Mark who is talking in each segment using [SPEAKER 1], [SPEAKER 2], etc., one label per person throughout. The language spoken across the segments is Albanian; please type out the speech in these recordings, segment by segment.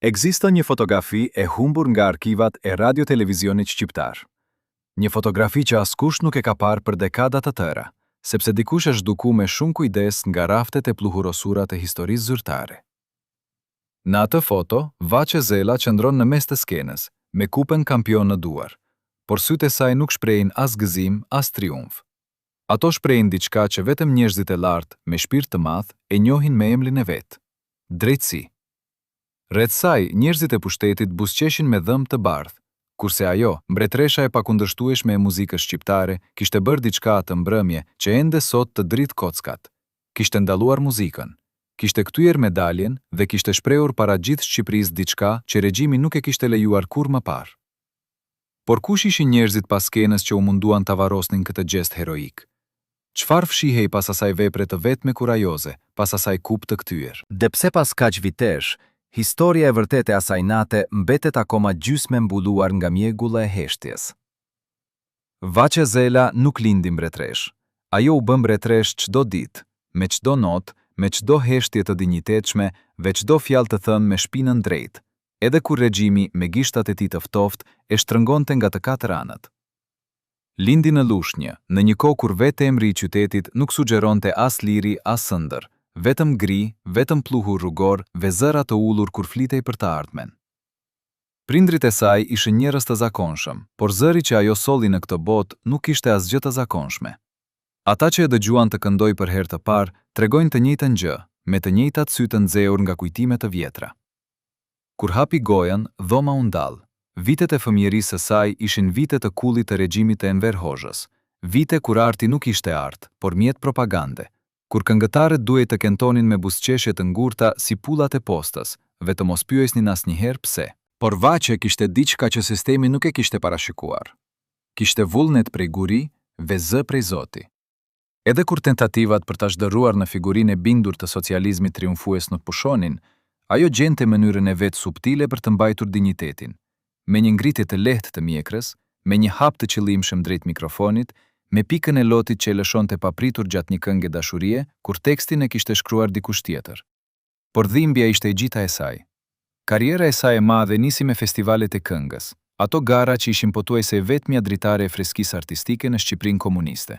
[SPEAKER 1] Ekziston një fotografi e humbur nga arkivat e radio-televizionit shqiptar. Një fotografi që askush nuk e ka parë për dekada të tëra, sepse dikush është zhduku me shumë kujdes nga raftet e pluhurosurat e historisë zyrtare. Në atë foto, Vaçe Zela qëndron në mes të skenës, me kupen kampion në duar, por sytë e saj nuk shprehin as gëzim, as triumf. Ato shprehin diçka që vetëm njerëzit e lartë, me shpirt të madh, e njohin me emrin e vet: drejtësi. Rreth saj, njerëzit e pushtetit buzëqeshin me dhëmbë të bardhë, kurse ajo, mbretresha e pakundërshtueshme e muzikës shqiptare, kishte bërë diçka atë mbrëmje që ende sot të dritë kockat. Kishte ndalluar muzikën, kishte kthyer medaljen dhe kishte shprehur para gjithë Shqipërisë diçka që regjimi nuk e kishte lejuar kurrë më parë. Por kush ishin njerëzit pas skenës që u munduan ta varrosnin këtë gjest heroik? Çfarë fshihej pas asaj vepre të vetme kurajoze, pas asaj kup të kthyer?
[SPEAKER 2] Dhe pse pas kaq vitesh, historia e vërtetë e asaj nate mbetet akoma gjysmë mbuluar nga mjegulla e heshtjes.
[SPEAKER 1] Vaçe Zela nuk lindi mbretresh. Ajo u bë mbretresh çdo ditë, me çdo notë, me çdo heshtje të dinjitetshme, ve çdo fjalë të thënë me shpinën drejtë, edhe kur regjimi me gishtat e tij të ftoft e shtrëngonte nga të katër anët. Lindi në Lushnjë, në një kohë kur vetë emri i qytetit nuk sugjeronte as liri as ëndër, vetëm gri, vetëm pluhur rrugor, ve zëra të ulur kur flitej për të ardhmen. Prindrit e saj ishin njerëz të zakonshëm, por zëri që ajo solli në këtë botë nuk ishte asgjë të zakonshme. Ata që e dëgjuan të këndoj për herë të parë, tregojnë të njëjtën gjë, me të njëjtat sy të nxehur nga kujtime të vjetra. Kur hapi gojën, dhoma u ndall. Vitet e fëmijërisë së saj ishin vite të kullit të regjimit të Enver Hoxhës, vite kur arti nuk ishte art, por mjet propagande, kur këngëtarët duhej të kentonin me buzëqeshje të ngurta si pullat e postës, ve të mos pyesnin asnjëherë pse. Por Vaçe kishte diçka që sistemi nuk e kishte parashikuar. Kishte vullnet prej guri, ve zë prej Zoti. Edhe kur tentativat për ta zhdërruar në figurinë e bindur të socializmit triumfues nuk pushonin, ajo gjente mënyrën e vet subtile për të mbajtur dinjitetin, me një ngritje të lehtë të mjekrës, me një hap të qëllimshëm drejt mikrofonit, me pikën e lotit që e lëshonte papritur gjatë një këngë dashurie, kur tekstin e kishte shkruar dikush tjetër. Por dhimbja ishte e gjitha e saj. Karriera e saj e madhe nisi me festivalet e këngës, ato gara që ishin pothuajse vetmja dritare e freskisë artistike në Shqipërinë komuniste.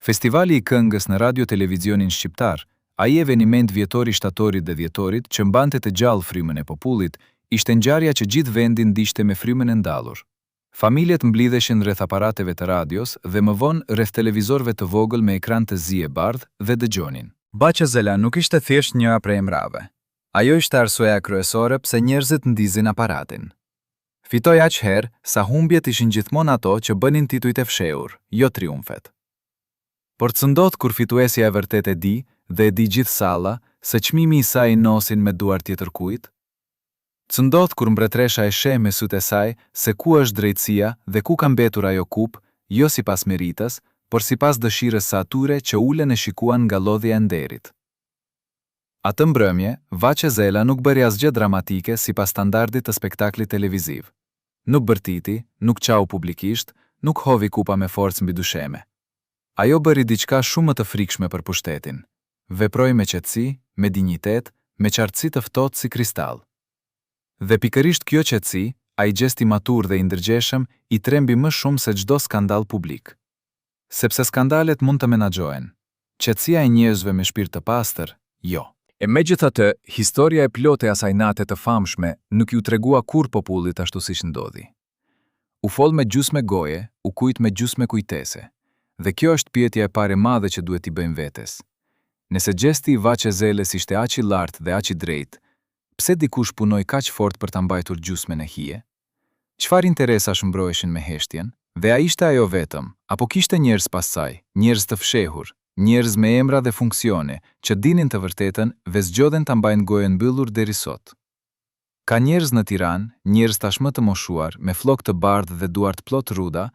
[SPEAKER 1] Festivali i këngës në radio-televizionin shqiptar, ai eveniment vjetor i shtatorit dhe dhjetorit që mbante të gjallë frymën e popullit, ishte ngjarja që gjithë vendin ndiqte me frymën e ndallur. Familjet mblidheshin rreth aparateve të radios dhe më vonë rreth televizorëve të vogël me ekran të zi e bardhë dhe dëgjonin.
[SPEAKER 2] Vaçe Zela nuk ishte thjesht njëra prej emrave. Ajo ishte arsyeja kryesore pse njerëzit ndizin aparatin. Fitoi aq herë sa humbjet ishin gjithmonë ato që bënin titujt e fshehur, jo triumfet. Por ç'ndodh kur fituesja e vërtet e di, dhe e di gjithë salla, se çmimi i saj i nosin me duar tjetërkujt? Ç'ndodh kur mbretresha e sheh me sytë e saj se ku është drejtësia dhe ku ka mbetur ajo kup, jo sipas meritës, por sipas dëshirës së atyre që ulen e shikuan nga lodhja e nderit. Atë mbrëmje, Vaçe Zela nuk bëri asgjë dramatike sipas standardit të spektaklit televiziv. Nuk bërtiti, nuk qau publikisht, nuk hovi kupa me forcë mbi dysheme. Ajo bëri diçka shumë më të frikshme për pushtetin. Veproi me qetësi, me dinjitet, me qartësi të ftohtë si kristall. Dhe pikërisht kjo qetësi, ai gjest i matur dhe i ndërgjeshëm, i trembi më shumë se çdo skandal publik. Sepse skandalet mund të menaxhohen. Qetësia e njerëzve me shpirt të pastër, jo.
[SPEAKER 1] E megjithatë, historia e plotë e asaj nate të famshme nuk ju tregua kur popullit ashtu siç ndodhi. U fol me gjysmë goje, u kujt me gjysmë kujtese. Dhe kjo është pyetja e parë e madhe që duhet t'i bëjmë vetes. Nëse gjesti i Vaçe Zelës ishte aq i lartë dhe aq i drejtë, pse dikush punoi kaq fort për ta mbajtur gjysmën e hije? Çfarë interesash mbroheshin me heshtjen? Dhe a ishte ajo vetëm, apo kishte njerëz pas saj, njerëz të fshehur, njerëz me emra dhe funksione, që dinin të vërtetën dhe zgjodhen ta mbajnë gojën mbyllur deri sot? Ka njerëz në Tiranë, njerëz tashmë të moshuar, me flokë të bardhë dhe duart plot rruda,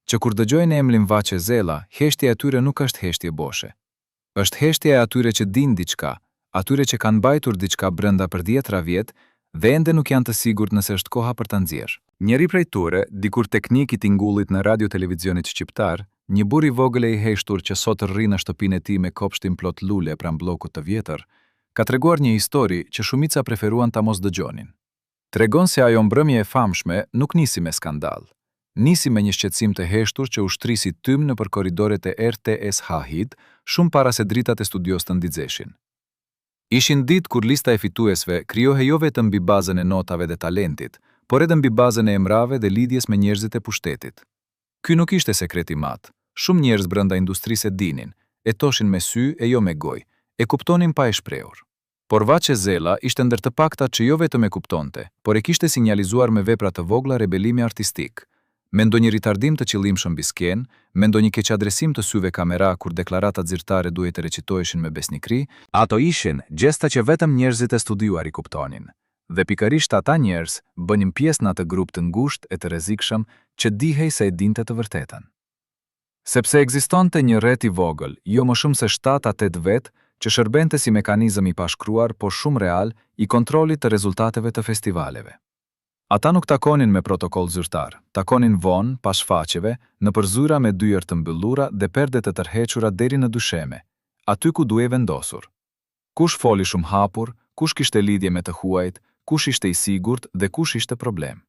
[SPEAKER 1] që kur dëgjojnë emrin Vaçe Zela, heshtja e tyre nuk është heshtje boshe. Është heshtja e atyre që din diçka, atyre që kanë mbajtur diçka brenda për 10 vjet dhe ende nuk janë të sigurt nëse është koha për ta nxjerrë. Njëri prej tyre, dikur teknik i tingullit në radio-televizionit shqiptar, një burr i vogël e i heshtur që sot rri në shtëpinë e tij me kopshtin plot lule pranë bllokut të vjetër, ka treguar një histori që shumica preferuan ta mos dëgjonin.
[SPEAKER 2] Tregon se ajo mbrëmje e famshme nuk nisi me skandal. Nisi me një shqetësim të heshtur që ushtrisi tym nëpër korridoret e RTS-Hahit, shumë para se dritat e studios të ndidzeshin. Ishin ditë kur lista e fituesve krijohej jo vetëm mbi bazën e notave dhe talentit, por edhe mbi bazën e emrave dhe lidhjes me njerëzit e pushtetit. Ky nuk ishte sekret i madh. Shumë njerëz brenda industrisë e dinin, e toshin me sy e jo me gojë, e kuptonin pa e shprehur. Por Vaçe Zela ishte ndër të paktat që jo vetëm e kuptonte, por e kishte sinjalizuar me vepra të vogla rebelimi artistik. Me ndonjë ritardim të qëllimshëm mbi skenë, me ndonjë keqadresim të syve kamera kur deklaratat zyrtare duhet të recitoheshin me besnikri, ato ishin gjesta që vetëm njerëzit e studiuar i kuptonin. Dhe pikërisht ata njerëz bënin pjesë në atë grup të ngushtë e të rrezikshëm që dihej se e dinte të vërtetën. Sepse ekzistonte një rreth i vogël, jo më shumë se 7-8 vetë, që shërbente si mekanizëm i pashkruar, por shumë real, i kontrollit të rezultateve të festivaleve. Ata nuk takonin me protokoll zyrtar, takonin vonë, pas shfaqjeve, nëpër zyra me dyert të mbyllura dhe perde të tërhequra deri në dysheme, aty ku duhej vendosur. Kush foli shumë hapur, kush kishte lidhje me të huajt, kush ishte i sigurt dhe kush ishte problem.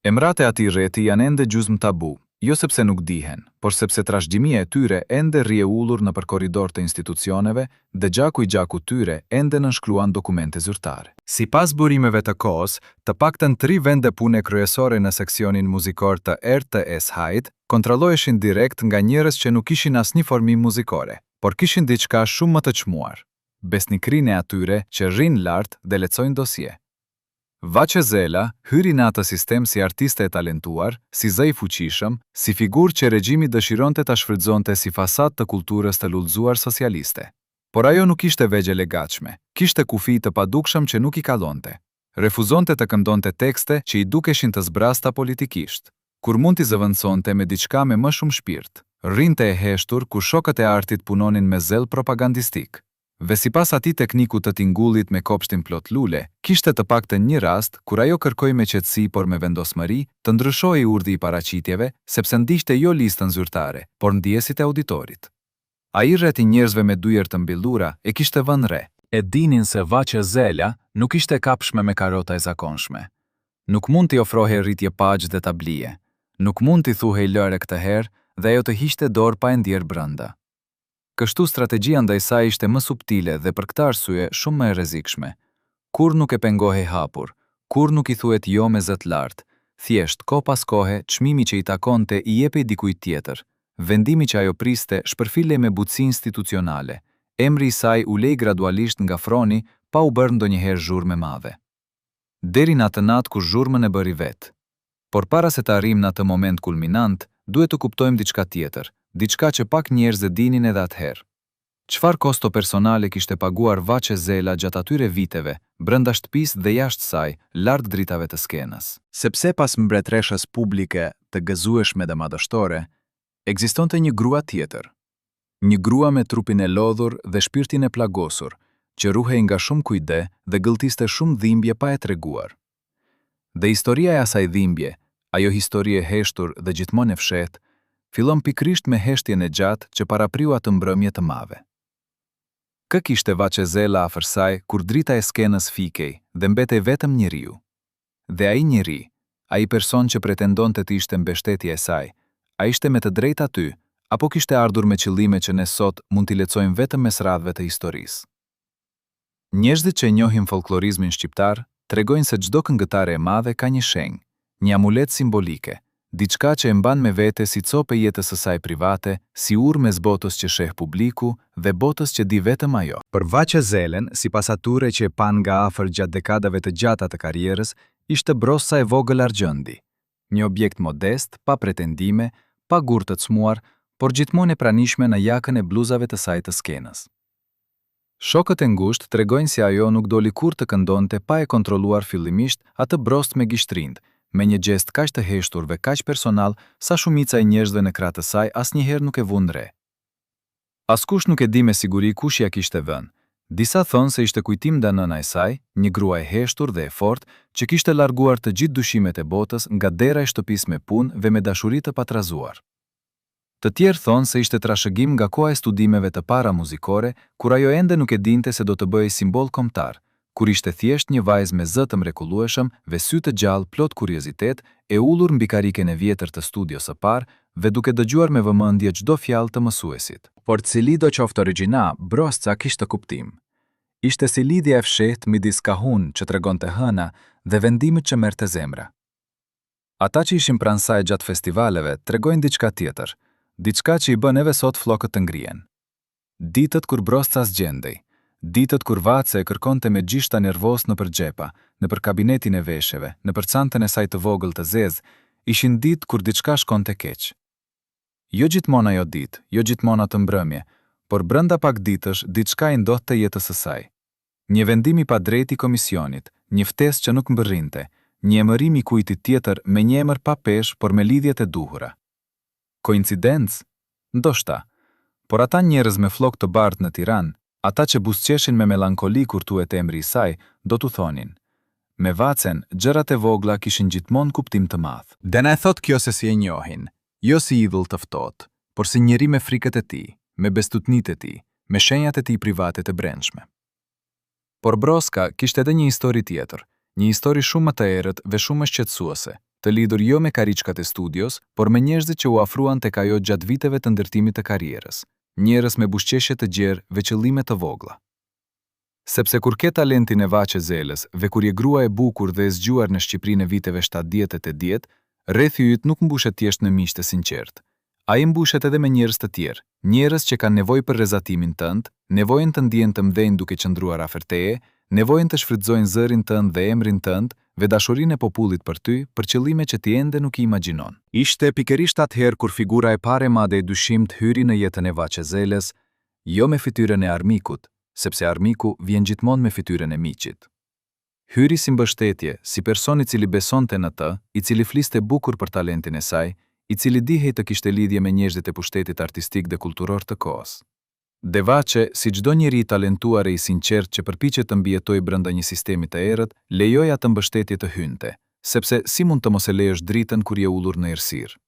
[SPEAKER 2] Emrat e atij rreti janë ende gjysmë tabu, jo sepse nuk dihen, por sepse trashëgimia e tyre ende rrie ullur nëpër korridor të institucioneve dhe gjaku i gjakut tyre ende nënshkruan dokumente zyrtare. Sipas burimeve të kohës, të paktën 3 vende pune kryesore në seksionin muzikor të RTS-Hajt kontrolloheshin direkt nga njerëz që nuk kishin asnjë formim muzikore, por kishin diçka shumë më të çmuar: besnikrinë e atyre që rrin lart dhe lexojnë dosje. Vaçe Zela hyri në atë sistem si artiste e talentuar, si zë i fuqishëm, si figurë që regjimi dëshironte ta shfrytëzonte si fasad të kulturës të lullzuar socialiste. Por ajo nuk ishte vegjë e legatshme, kishte kufi të padukshëm që nuk i kallonte. Refuzonte të këndonte tekste që i dukeshin të zbrasta politikisht. Kur mund t'i zëvendësonte me diçka me më shumë shpirt, rrinte e heshtur ku shokët e artit punonin me zell propagandistik. Dhe sipas atij tekniku të tingullit me kopshtin plot lule, kishte të paktën një rast kur ajo kërkoi me qetësi por me vendosmëri të ndryshojë urdhri i paraqitjeve, sepse ndiqte jo listën zyrtare, por ndjesit e auditorit. Ai rreth i njerëzve me dyert të mbyllura e kishte vënë re. E dinin se Vaçe Zela nuk ishte kapshme me karota e zakonshme. Nuk mund t'i ofrohej rritje pagjë dhe tablije. Nuk mund t'i thuhej lëre këtë herë dhe ajo të hiqte dorë pa e ndjerë brenda. Kështu strategjia ndaj saj ishte më subtile dhe për këtë arsye shumë më e rrezikshme. Kur nuk e pengohej hapur, kur nuk i thuhet jo me zë të lartë, thjesht kohë pas kohe çmimi që i takonte i jepej dikujt tjetër. Vendimi që ajo priste shpërfilej me butësi institucionale. Emri i saj u lej gradualisht nga froni pa u bërë ndonjëherë zhurmë e madhe. Deri në atë natë kur zhurmën e bëri vet. Por para se të arrijmë në atë moment kulminant, duhet të kuptojmë diçka tjetër. Diçka që pak njerëz e dinin edhe atëherë. Çfarë kosto personale kishte paguar Vaçe Zela gjatë atyre viteve, brenda shtëpisë dhe jashtë saj, larg dritave të skenës? Sepse pas mbretreshës publike të gëzueshme dhe madhështore, ekzistonte një grua tjetër. Një grua me trupin e lodhur dhe shpirtin e plagosur, që ruhej nga shumë kujde dhe gëlltiste shumë dhimbje pa e treguar. Dhe historia e asaj dhimbje, ajo histori e heshtur dhe gjithmonë e fshehtë, fillon pikrisht me heshtjen e gjatë që parapriu atë mbrëmje të madhe. Kë kishte Vaçe Zela afër saj kur drita e skenës fikej dhe mbetej vetëm njeriu. Dhe ai njeri, ai person që pretendonte të ishte mbështetja e saj, a ishte me të drejtë aty, apo kishte ardhur me qëllime që ne sot mund t'i lexojmë vetëm mes radhëve të historisë? Njerëzit që njohin folklorizmin shqiptar tregojnë se çdo këngëtare e madhe ka një shenjë, një amulet simbolike, diçka që e mban me vete si copë e jetës së saj private, si urë mes botës që sheh publiku dhe botës që di vetëm ajo. Për Vaçe Zelen, sipas atyre që e pan nga afër gjatë dekadave të gjata të karrierës, ishte brosa e vogël argjëndi, një objekt modest, pa pretendime, pa gur të çmuar, por gjithmonë e pranishme në jakën e bluzave të saj të skenës. Shokët e ngushtë tregojnë se ajo nuk doli kurrë të këndonte pa e kontrolluar fillimisht atë brost me gishtrind, me një gjest kaq të heshtur dhe kaq personal sa shumica e njerëzve në krah të saj asnjëherë nuk e vënë re. Askush nuk e di me siguri kush ja kishte vënë. Disa thonë se ishte kujtim nga nëna e saj, një grua e heshtur dhe e fortë që kishte larguar të gjithë dyshimet e botës nga dera e shtëpisë me punë dhe me dashuri të patrazuar. Të tjerë thonë se ishte trashëgim nga koha e studimeve të para muzikore, kur ajo ende nuk e dinte se do të bëhej simbol kombëtar,
[SPEAKER 1] kur ishte thjesht një vajzë me zë të mrekullueshëm, ve sy të gjallë plot kuriozitet, e ulur mbi kariken e vjetër të studios së parë, dhe duke dëgjuar me vëmendje çdo fjalë të mësuesit. Por cili do qoftë origjina, Brosca kishte kuptim. Ishte si lidhja e fshehtë midis kahun që tregonte hëna dhe vendimit që merrte zemra. Ata që ishin pranë saj gjatë festivaleve tregojnë diçka tjetër, diçka që i bën edhe sot flokët të ngrihen. Ditët kur Brosca zgjendej, ditët kur Vace e kërkonte me gjishta nervos nëpër xhepa, nëpër kabinetin e veshjeve, nëpër çantën e saj të vogël të zezë, ishin ditë kur diçka shkonte keq. Jo gjithmonë ajo ditë, jo gjithmonë atë mbrëmje, por brenda pak ditësh diçka i ndodhte jetës së saj. Një vendim i padrejtë i komisionit, një ftesë që nuk mbërrinte, një emërim i kujtit tjetër me një emër pa peshë, por me lidhjet e duhura. Koincidencë? Ndoshta. Por ata njerëz me flokë të bardhë në Tiranë, ata që buzëqeshin me melankoli kur thuhet emri i saj, do t'u thonin: me Vacen, gjërat e vogla kishin gjithmonë kuptim të madh. Dena e thot kjo se si e njohin, jo si idhull të ftohtë, por si njeri me frikët e tij, me bestutnitë e tij, me shenjat e tij private të brendshme. Por Brosca kishte edhe një histori tjetër, një histori shumë më të errët dhe shumë më shqetësuese, të lidhur jo me kariçkat e studios, por me njerëzit që u afruan tek ajo gjatë viteve të ndërtimit të karrierës, njerëz me buzëqeshje të gjerë dhe qëllime të vogla. Sepse kur ke talentin e Vace Zelës dhe kur je grua e bukur dhe e zgjuar në Shqipërinë e viteve 70 e 80, rrethi yt nuk mbushet thjesht në miq të sinqert. Ai mbushet edhe me njerëz të tjerë, njerëz që kanë nevojë për rrezatimin tënd, nevojën të ndihen të mdhenj duke qëndruar afër teje, nevojën të shfrytëzojnë zërin tënd dhe emrin tënd dhe dashurinë e popullit për ty, për qëllime që ti ende nuk i imagjinon. Ishte pikërisht atëherë kur figura e parë madhe e dyshimt hyri në jetën e Vace Zelës, jo me fytyrën e armikut, sepse armiku vjen gjithmonë me fytyrën e miqit. Hyri si mbështetje, si person i cili besonte në të, i cili fliste bukur për talentin e saj, i cili dihej të kishte lidhje me njerëzit e pushtetit artistik dhe kulturor të kohës. De Vace, si çdo njeri i talentuar e i sinqert që përpiqet të mbijetojë brenda një sistemi të errët, lejoi atë mbështetje të hynte, sepse si mund të mos e lejosh dritën kur je ulur në errësirë.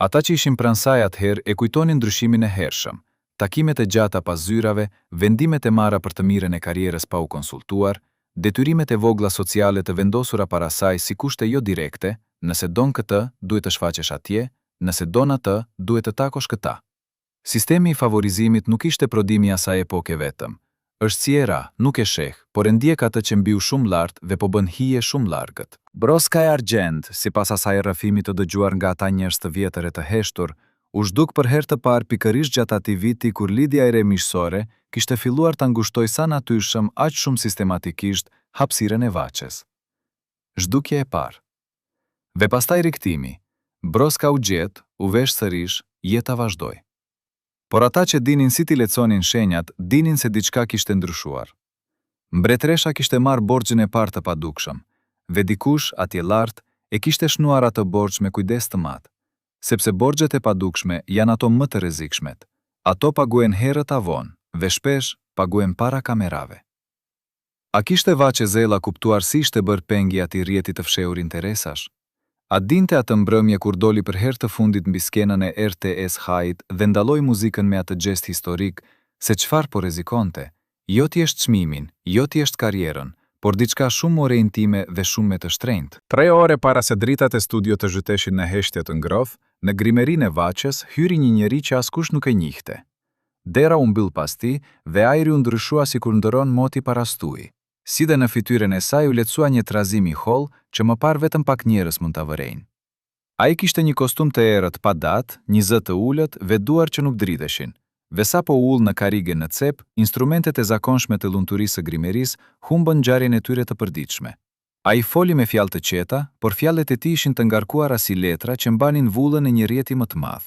[SPEAKER 1] Ata që ishin pranë saj atëherë e kujtonin ndryshimin e hershëm, takimet e gjata pas zyrave, vendimet e marra për të mirën e karrierës pa u konsultuar, detyrimet e vogla sociale të vendosura para saj si kushte jo direkte, nëse don këtë, duhet të shfaqesh atje, nëse don atë, duhet të takosh këta. Sistemi i favorizimit nuk ishte prodhimi i asaj epoke vetëm. Është si era, nuk e sheh, por e ndjek atë që mbiu shumë lart dhe po bën hije shumë largët. Brosca e argjend, sipas asaj rrëfimit të dëgjuar nga ata njerëz të vjetër e të heshtur, u zhduk për herë të parë pikërisht gjatë atij viti kur lidhja e re miqësore kishte filluar ta ngushtojë sa natyrshëm aq shumë sistematikisht hapësirën e Vaces. Zhdukja e parë. Dhe pastaj rikthimi. Brosca u gjet, u vesh sërish, jeta vazhdoi. Por ata që dinin si t'i leconin shenjat, dinin se diçka kishte ndryshuar. Mbretresha kishte marrë borxhin e parë të padukshëm, dhe dikush atje lart e kishte shnuar atë borxh me kujdes të madh, sepse borxhet e padukshme janë ato më të rrezikshmet. Ato paguhen herët avon dhe shpesh paguhen para kamerave. A kishte Vace Zela kuptuar si ishte bërë pengi atij rrjeti të fshehur interesash? A dinte atë mbrëmje kur doli për herë të fundit mbi skenën e RTS Hajit dhe ndalloi muzikën me atë gest historik, se çfarë po rrezikonte? Jo thjesht çmimin, jo thjesht karrierën, por diçka shumë more intime dhe shumë me të shtrenjtë. 3 ore para se dritat e studio të zhyteshin në heshtje të ngrohtë, në grimerinë e Vaces hyri një njeri që askush nuk e njihte. Dera u mbyll pas tij dhe ajri u ndryshua sikur ndëron moti para stuji. Si dhe në fytyrën e saj u lehtësua një trazim i holl që më parë vetëm pak njerëz mund ta vërejnë. Ai kishte një kostum të errët pa datë, një zë të ulët dhe duar që nuk dridheshin. Dhe sapo u ul në karige në cep, instrumentet e zakonshme të lumturisë së grimerisë humbën ngjarjen e tyre të përditshme. Ai foli me fjalë të qeta, por fjalët e tij ishin të ngarkuara si letra që mbanin vullën e një rrjeti më të madh.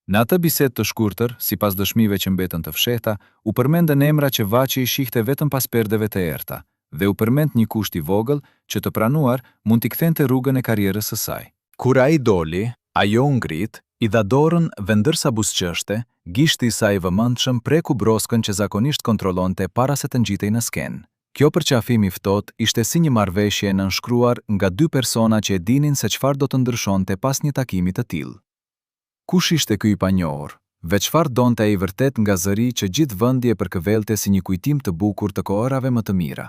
[SPEAKER 1] Në atë bisedë të shkurtër, sipas dëshmive që mbetën të fshehta, u përmendën emra që Vaci i shihte vetëm pas perdeve të errta, dhe u përmend një kusht i vogël që të pranuar mund t'i kthente rrugën e karrierës së saj. Kur ai doli, ajo u ngrit, i dha dorën dhe ndërsa buzëqeshte, gishti i saj i vëmendshëm preku Broscën që zakonisht kontrollonte para se të ngjitej në skenë. Kjo përqafim i ftohtë ishte si një marrëveshje e nënshkruar nga 2 persona që e dinin se çfarë do të ndryshonte pas një takimi të tillë. Kush ishte ky i panjohur? Ve çfarë donte ai vërtet nga zëri që gjithë vendi e përkëvelte si një kujtim të bukur të kohërave më të mira?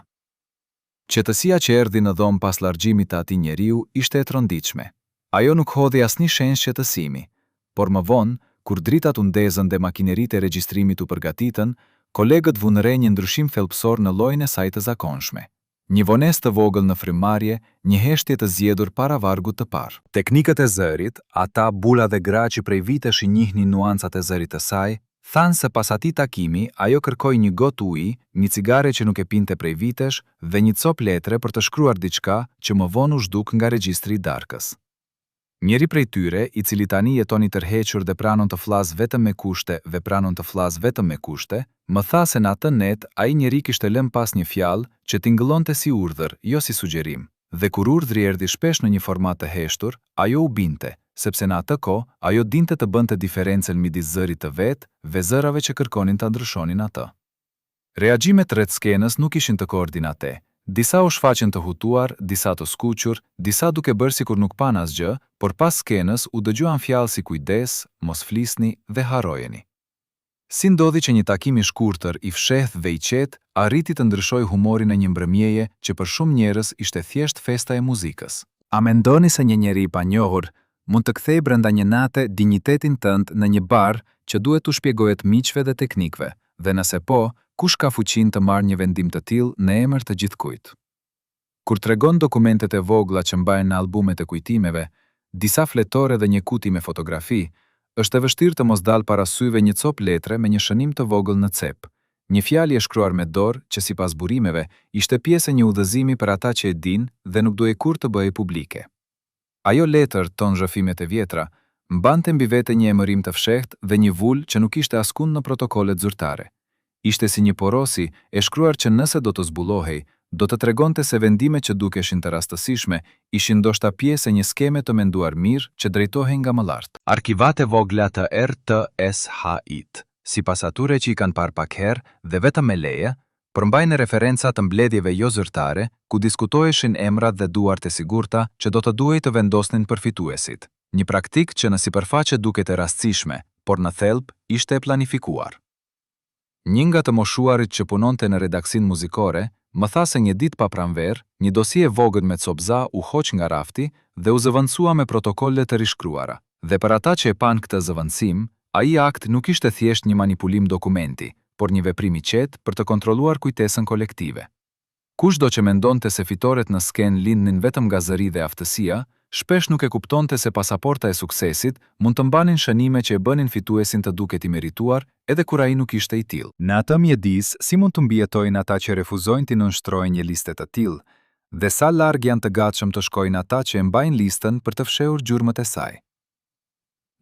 [SPEAKER 1] Qetësia që erdhi në dhomë pas largjimit të atij njeriu ishte e tronditshme. Ajo nuk hodhi asnjë shenjë shqetësimi, por më vonë, kur dritat u ndezën dhe makineritë e regjistrimit u përgatitën, kolegët vunë re një ndryshim thelbësor në llojin e saj të zakonshme. Një vonesë të vogël në frymëmarrje, një heshtje të zgjedhur para vargut të parë. Teknikët e zërit, ata bula dhe gra që prej vitesh i njihnin nuancat e zërit të saj, thanë se pas atij takimi ajo kërkoi një gotë uji, një cigare që nuk e pinte prej vitesh dhe një copë letre për të shkruar diçka që më vonë u zhduk nga regjistri i darkës. Njëri prej tyre, i cili tani jeton i tërhequr dhe pranon të flas vetëm me kushte dhe pranon të flas vetëm me kushte, më tha se në atë net ai njeri kishte lënë pas një fjalë që tingëllonte si urdhër, jo si sugjerim, dhe kur urdhri erdhi shpesh në një format të heshtur, ajo u binte, sepse në atë kohë ajo dinte të bënte diferencën midis zërit të vet dhe zërave që kërkonin ta ndryshonin atë. Reagjimet rreth skenës nuk ishin të koordinate. Disa u shfaqen të hutuar, disa të skuqur, disa duke bërë sikur nuk pan asgjë, por pas skenës u dëgjuan fjalë si kujdes, mos flisni dhe harrojeni. Si ndodhi që një takim i shkurtër, i fshehtë dhe i qetë, arriti të ndryshojë humorin e një mbrëmjeje që për shumë njerëz ishte thjesht festa e muzikës. A mendoni se një njeri i panjohur mund të kthejë brenda një nate dinjitetin tënd në një bar që duhet t'u shpjegohet miqve dhe teknikëve, dhe nëse po, kush ka fuqinë të marrë një vendim të tillë në emër të gjithkujt? Kur tregon dokumentet e vogla që mbahen në albumet e kujtimeve, disa fletore dhe një kuti me fotografi, është e vështirë të mos dalë para syve një copë letre me një shënim të vogël në cep. Një fjalë e shkruar me dorë që sipas burimeve ishte pjesë e një udhëzimi për ata që e dinë dhe nuk duhej kurrë të bëhej publike. Ajo letër ton zhëfimet e vjetra mbante mbi vete një emërim të fshehtë dhe një vul që nuk ishte askund në protokollet zyrtare. Ishte si një porosi e shkruar që nëse do të zbulohej, do të tregonte se vendimet që dukeshin të rastësishme ishin ndoshta pjesë e një skeme të menduar mirë që drejtohej nga më lart. Arkivat e vogla të RTSH-it, sipas atyre që i kanë parë pak herë dhe vetëm me leje, përmbajnë referenca të mbledhjeve jo zyrtare ku diskutoheshin emrat dhe duart e sigurta që do të duhej të vendosnin përfituesit. Një praktikë që në sipërfaqe duket e rastësishme, por në thelb ishte e planifikuar. Një nga të moshuarit që punonte në redaksin muzikore, më tha se një ditë pa pranverë, një dosie e vogël me copza u hoq nga rafti dhe u zëvendësua me protokolle të rishkruara. Dhe për ata që e pan këtë zëvendësim, ai akt nuk ishte thjesht një manipulim dokumenti, por një veprim i qetë për të kontrolluar kujtesën kolektive. Kushdo që mendonte se fitoret në skenë lindnin vetëm nga zëri dhe aftësia, shpesh nuk e kuptonte se pasaporta e suksesit mund të mbanin shënime që e bënin fituesin të duket i merituar edhe kur ai nuk ishte i tillë. Në atë mjedis, si mund të mbijetojnë ata që refuzojnë të nënshtrojnë një listë të tillë, dhe sa larg janë të gatshëm të shkojnë ata që e mbajnë listën për të fshehur gjurmët e saj.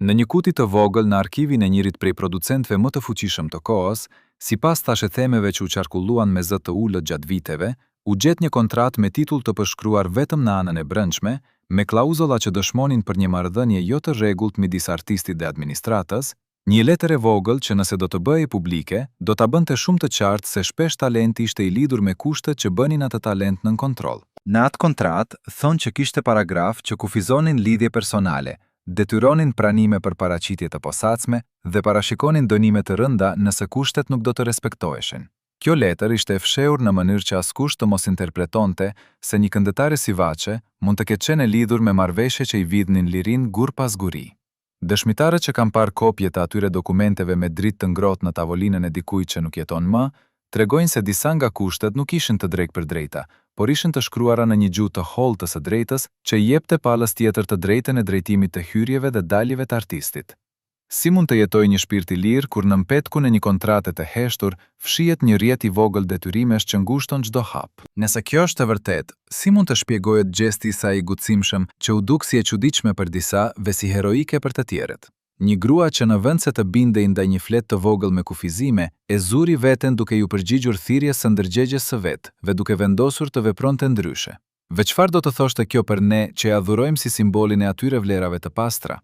[SPEAKER 1] Në një kuti të vogël në arkivin e njërit prej producentëve më të fuqishëm të kohës, sipas thashethemeve që u qarkulluan me zë të ulët gjatë viteve, u gjet një kontratë me titull të përshkruar vetëm në anën e brendshme, me klauzolla që dëshmonin për një marrëdhënie jo të rregullt midis artistit dhe administratës, një letër e vogël që nëse do të bëhej publike, do ta bënte shumë të qartë se shpesh talenti ishte i lidhur me kushtet që bënin atë talent nën kontroll. Në atë kontratë thonë që kishte paragraf që kufizonin lidhje personale, detyronin pranime për paraqitje të posaçme dhe parashikonin dënime të rënda nëse kushtet nuk do të respektoheshin. Kjo letër ishte e fshehur në mënyrë që askush të mos interpretonte se një këndëtare si Vaçe mund të ketë qenë e lidhur me marrëveshje që i vidhnin lirin gur pas guri. Dëshmitarët që kanë parë kopje të atyre dokumenteve me dritë të ngrohtë në tavolinën e dikujt që nuk jeton më, tregojnë se disa nga kushtet nuk ishin të drejtë për drejta, por ishin të shkruara në një gjuhë të hollë të së drejtës që i jepte palës tjetër të drejtën e drejtimit të hyrjeve dhe daljeve të artistit. Si mund të jetojë një shpirt i lirë kur në mpetkun e një kontrate të heshtur fshihet një rrjet i vogël detyrimesh që ngushton çdo hap? Nëse kjo është e vërtetë, si mund të shpjegohet gjesti i saj i guximshëm që u duk si e çuditshme për disa dhe si heroike për të tjerët? Një grua që në vend se të bindej ndaj një flet të vogël me kufizime, e zuri veten duke ju përgjigjur thirrjes së ndërgjegjes së vet dhe duke vendosur të vepronte ndryshe. Ve çfarë do të thoshte kjo për ne që e adhurojmë si simbolin e atyre vlerave të pastra?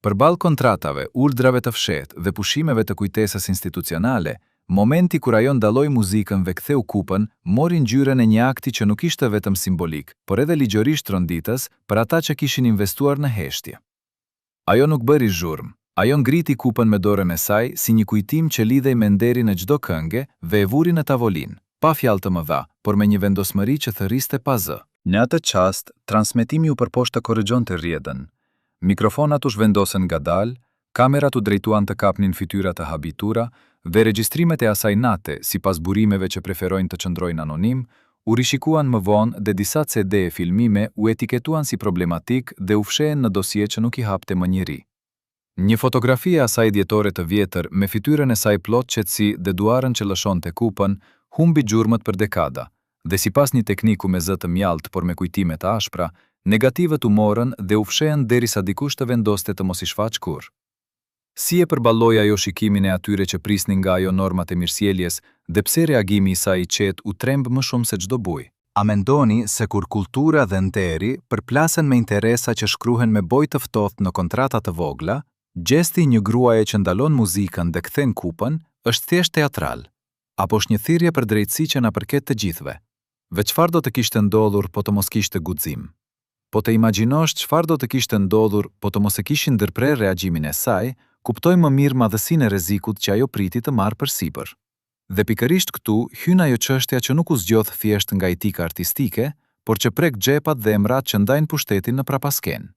[SPEAKER 1] Përballë kontratave, urdhrave të fshehtë dhe pushimeve të kujtesës institucionale, momenti kur ajo ndalloi muzikën dhe ktheu kupën, mori ngjyrën e një akti që nuk ishte vetëm simbolik, por edhe ligjërisht tronditës për ata që kishin investuar në heshtje. Ajo nuk bëri zhurmë, ajo ngriti kupën me dorën e saj si një kujtim që lidhej me nderin e çdo kënge dhe e vuri në tavolinë.
[SPEAKER 2] pa fjalë të mëdha, por me një vendosmëri që thërriste pa zë. Në atë çast, transmetimi u përposhtë të korrigjonte rrjedhën. Mikrofonat u zhvendosen ngadalë, kamerat u drejtuan të kapnin fytyra të habitura dhe regjistrimet e asaj nate, sipas burimeve që preferojnë të qëndrojnë anonim, u rishikuan më vonë dhe disa CD e filmime u etiketuan si problematik dhe u fshehen në dosje që nuk i hapte më njëri. Një fotografi e asaj djetore të vjetër me fytyrën e saj plot qetësi dhe duarën që lëshonte kupën, humbi gjurmët për dekada, dhe sipas një tekniku me zë të mjaltë por me kujtime të ashpra, negativet u morën dhe u fshehen derisa dikush të vendoste të mos i shfaq kurrë. Si e përballoi ajo shikimin e atyre që prisnin nga ajo normat e mirësjelljes dhe pse reagimi i saj i qetë u tremb më shumë se çdo buj? A mendoni se kur kultura dhe nderi përplasen me interesa që shkruhen me bojë të ftohtë në kontrata të vogla, gjesti një gruaje që ndalon muzikën dhe kthen kupën është thjesht teatral, apo është një thirrje për drejtësi që na përket të gjithëve? Ve çfarë do të kishte ndodhur po të mos kishte guxim? Po të imagjinosh çfarë do të kishte ndodhur po të mos e kishin ndërprer reagjimin e saj, kuptoj më mirë madhësinë e rrezikut që ajo priti të marrë përsipër. Dhe pikërisht këtu hyn ajo çështja që nuk u zgjodh thjesht nga etika artistike, por që prek xhepat dhe emrat që ndajnë pushtetin në prapasken.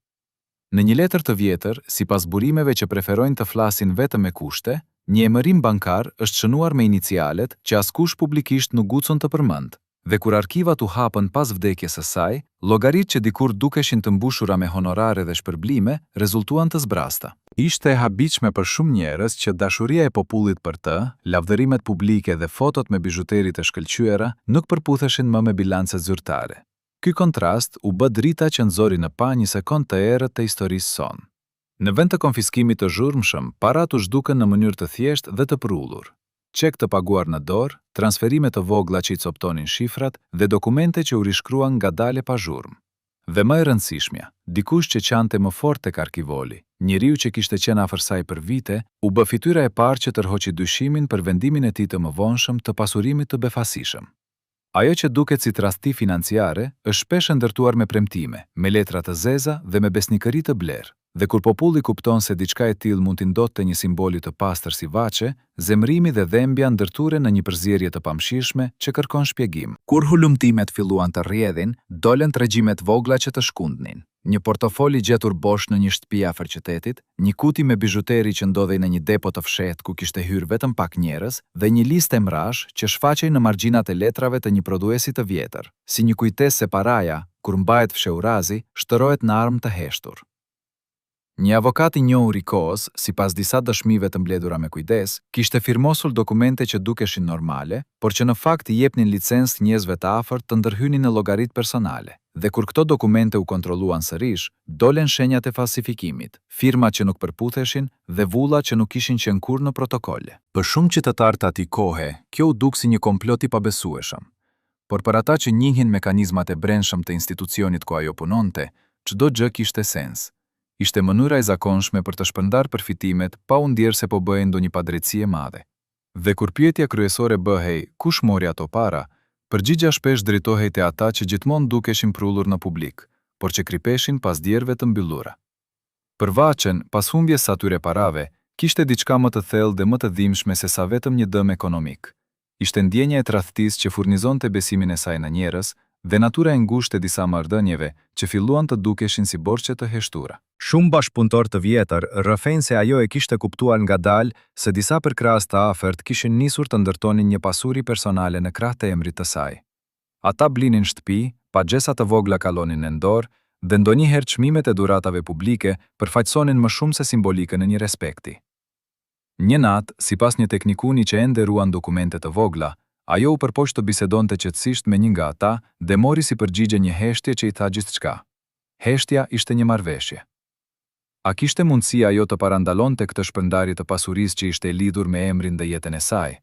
[SPEAKER 2] Në një letër të vjetër, sipas burimeve që preferojnë të flasin vetëm me kushte, një emërim bankar është shënuar me inicialet që askush publikisht nuk guxon të përmend. Dhe kur arkivat u hapën pas vdekjes së saj, llogaritë që dikur dukeshin të mbushura me honorare dhe shpërblime rezultuan të zbrasta. Ishte e habitshme për shumë njerëz që dashuria e popullit për të, lavdërimet publike dhe fotot me bizhuteri të shkëlqyera nuk përputheshin më me bilance zyrtare. Ky kontrast u bë drita që nxori në pa një sekond të errët të historisë sonë. Në vend të konfiskimit të zhurmshëm, parat u zhduken në mënyrë të thjeshtë dhe të përullur. Çek të paguar në dorë, transferime të vogla që i coptonin shifrat dhe dokumente që u rishkruan ngadalë pa zhurmë. Dhe më e rëndësishmja, dikush që qante më fort tek arkivoli, njeriu që kishte qenë afër saj për vite, u bë fytyra e parë që tërhoqi dyshimin për vendimin e tij të mëvonshëm të pasurimit të befasishëm. Ajo që duket si tradhti financiare është shpesh ndërtuar me premtime, me letra të zeza dhe me besnikëri të blerë. Dhe kur populli kupton se diçka e tillë mund t'i ndotte një simboli të pastër si vaçe, zemrimi dhe dhembja ndërturen në një përzierje të pamshirshme që kërkon shpjegim. Kur hulumtimet filluan të rrjedhin, dolen tregjimet vogla që të shkundnin. Një portofoli gjetur bosh në një shtëpi afër qytetit, një kuti me bizhuteri që ndodhej në një depo të fshehtë ku kishte hyrë vetëm pak njerëz dhe një listë emrash që shfaqej në margjinat e letrave të një prodhuesi të vjetër, si një kujtesë se paraja, kur mbahet fshehurazi, shtërohet në armë të heshtur. Një avokat i njohur i kohës, sipas disa dëshmive të mbledhura me kujdes, kishte firmosur dokumente që dukeshin normale, por që në fakt i jepnin licencë njerëzve të afërt të ndërhynin në llogaritë personale. Dhe kur këto dokumente u kontrolluan sërish, dolen shenjat e falsifikimit, firma që nuk përputheshin dhe vulla që nuk ishin qenë kurrë në protokolle. Për shumë qytetarë të atij kohe, kjo u duk si një komplot i pabesueshëm. Por për ata që njihin mekanizmat e brendshëm të institucionit ku ajo punonte, çdo gjë kishte sens. Ishte mënyra e zakonshme për të shpërndar përfitimet pa u ndjerë se po bëhej ndonjë padrejtësi e madhe. Dhe kur pyetja kryesore bëhej kush mori ato para, përgjigjja shpesh drejtohej te ata që gjithmonë dukeshin prullur në publik, por që kripeshin pas djerve të mbyllura. Për Vaçen, pas humbjes së atyre parave, kishte diçka më të thellë dhe më të dhimbshme se sa vetëm një dëm ekonomik. Ishte ndjenja e tradhtisë që furnizonte besimin e saj në njerëz dhe natyra e ngushtë e disa marrëdhënieve që filluan të dukeshin si borxhe të heshtura. Shumë bashkëpunëtor të vjetër rrëfejnë se ajo e kishte kuptuar ngadalë se disa përkrahas të afërt kishin nisur të ndërtonin një pasuri personale në krah të emrit të saj. Ata blinin shtëpi, paxhesa të vogla kalonin në dorë dhe ndonjëherë çmimet e dhuratave publike përfaqësonin më shumë se simbolikën e një respekti. Një natë, sipas një teknikuni që ende ruan dokumente të vogla, ajo u përpoq të bisedonte qetësisht me një nga ata dhe mori si përgjigje një heshtje që i tha gjithçka. Heshtja ishte një marrëveshje. A kishte mundësi ajo të parandalonte këtë shpërndarje të pasurisë që ishte lidhur me emrin dhe jetën e saj?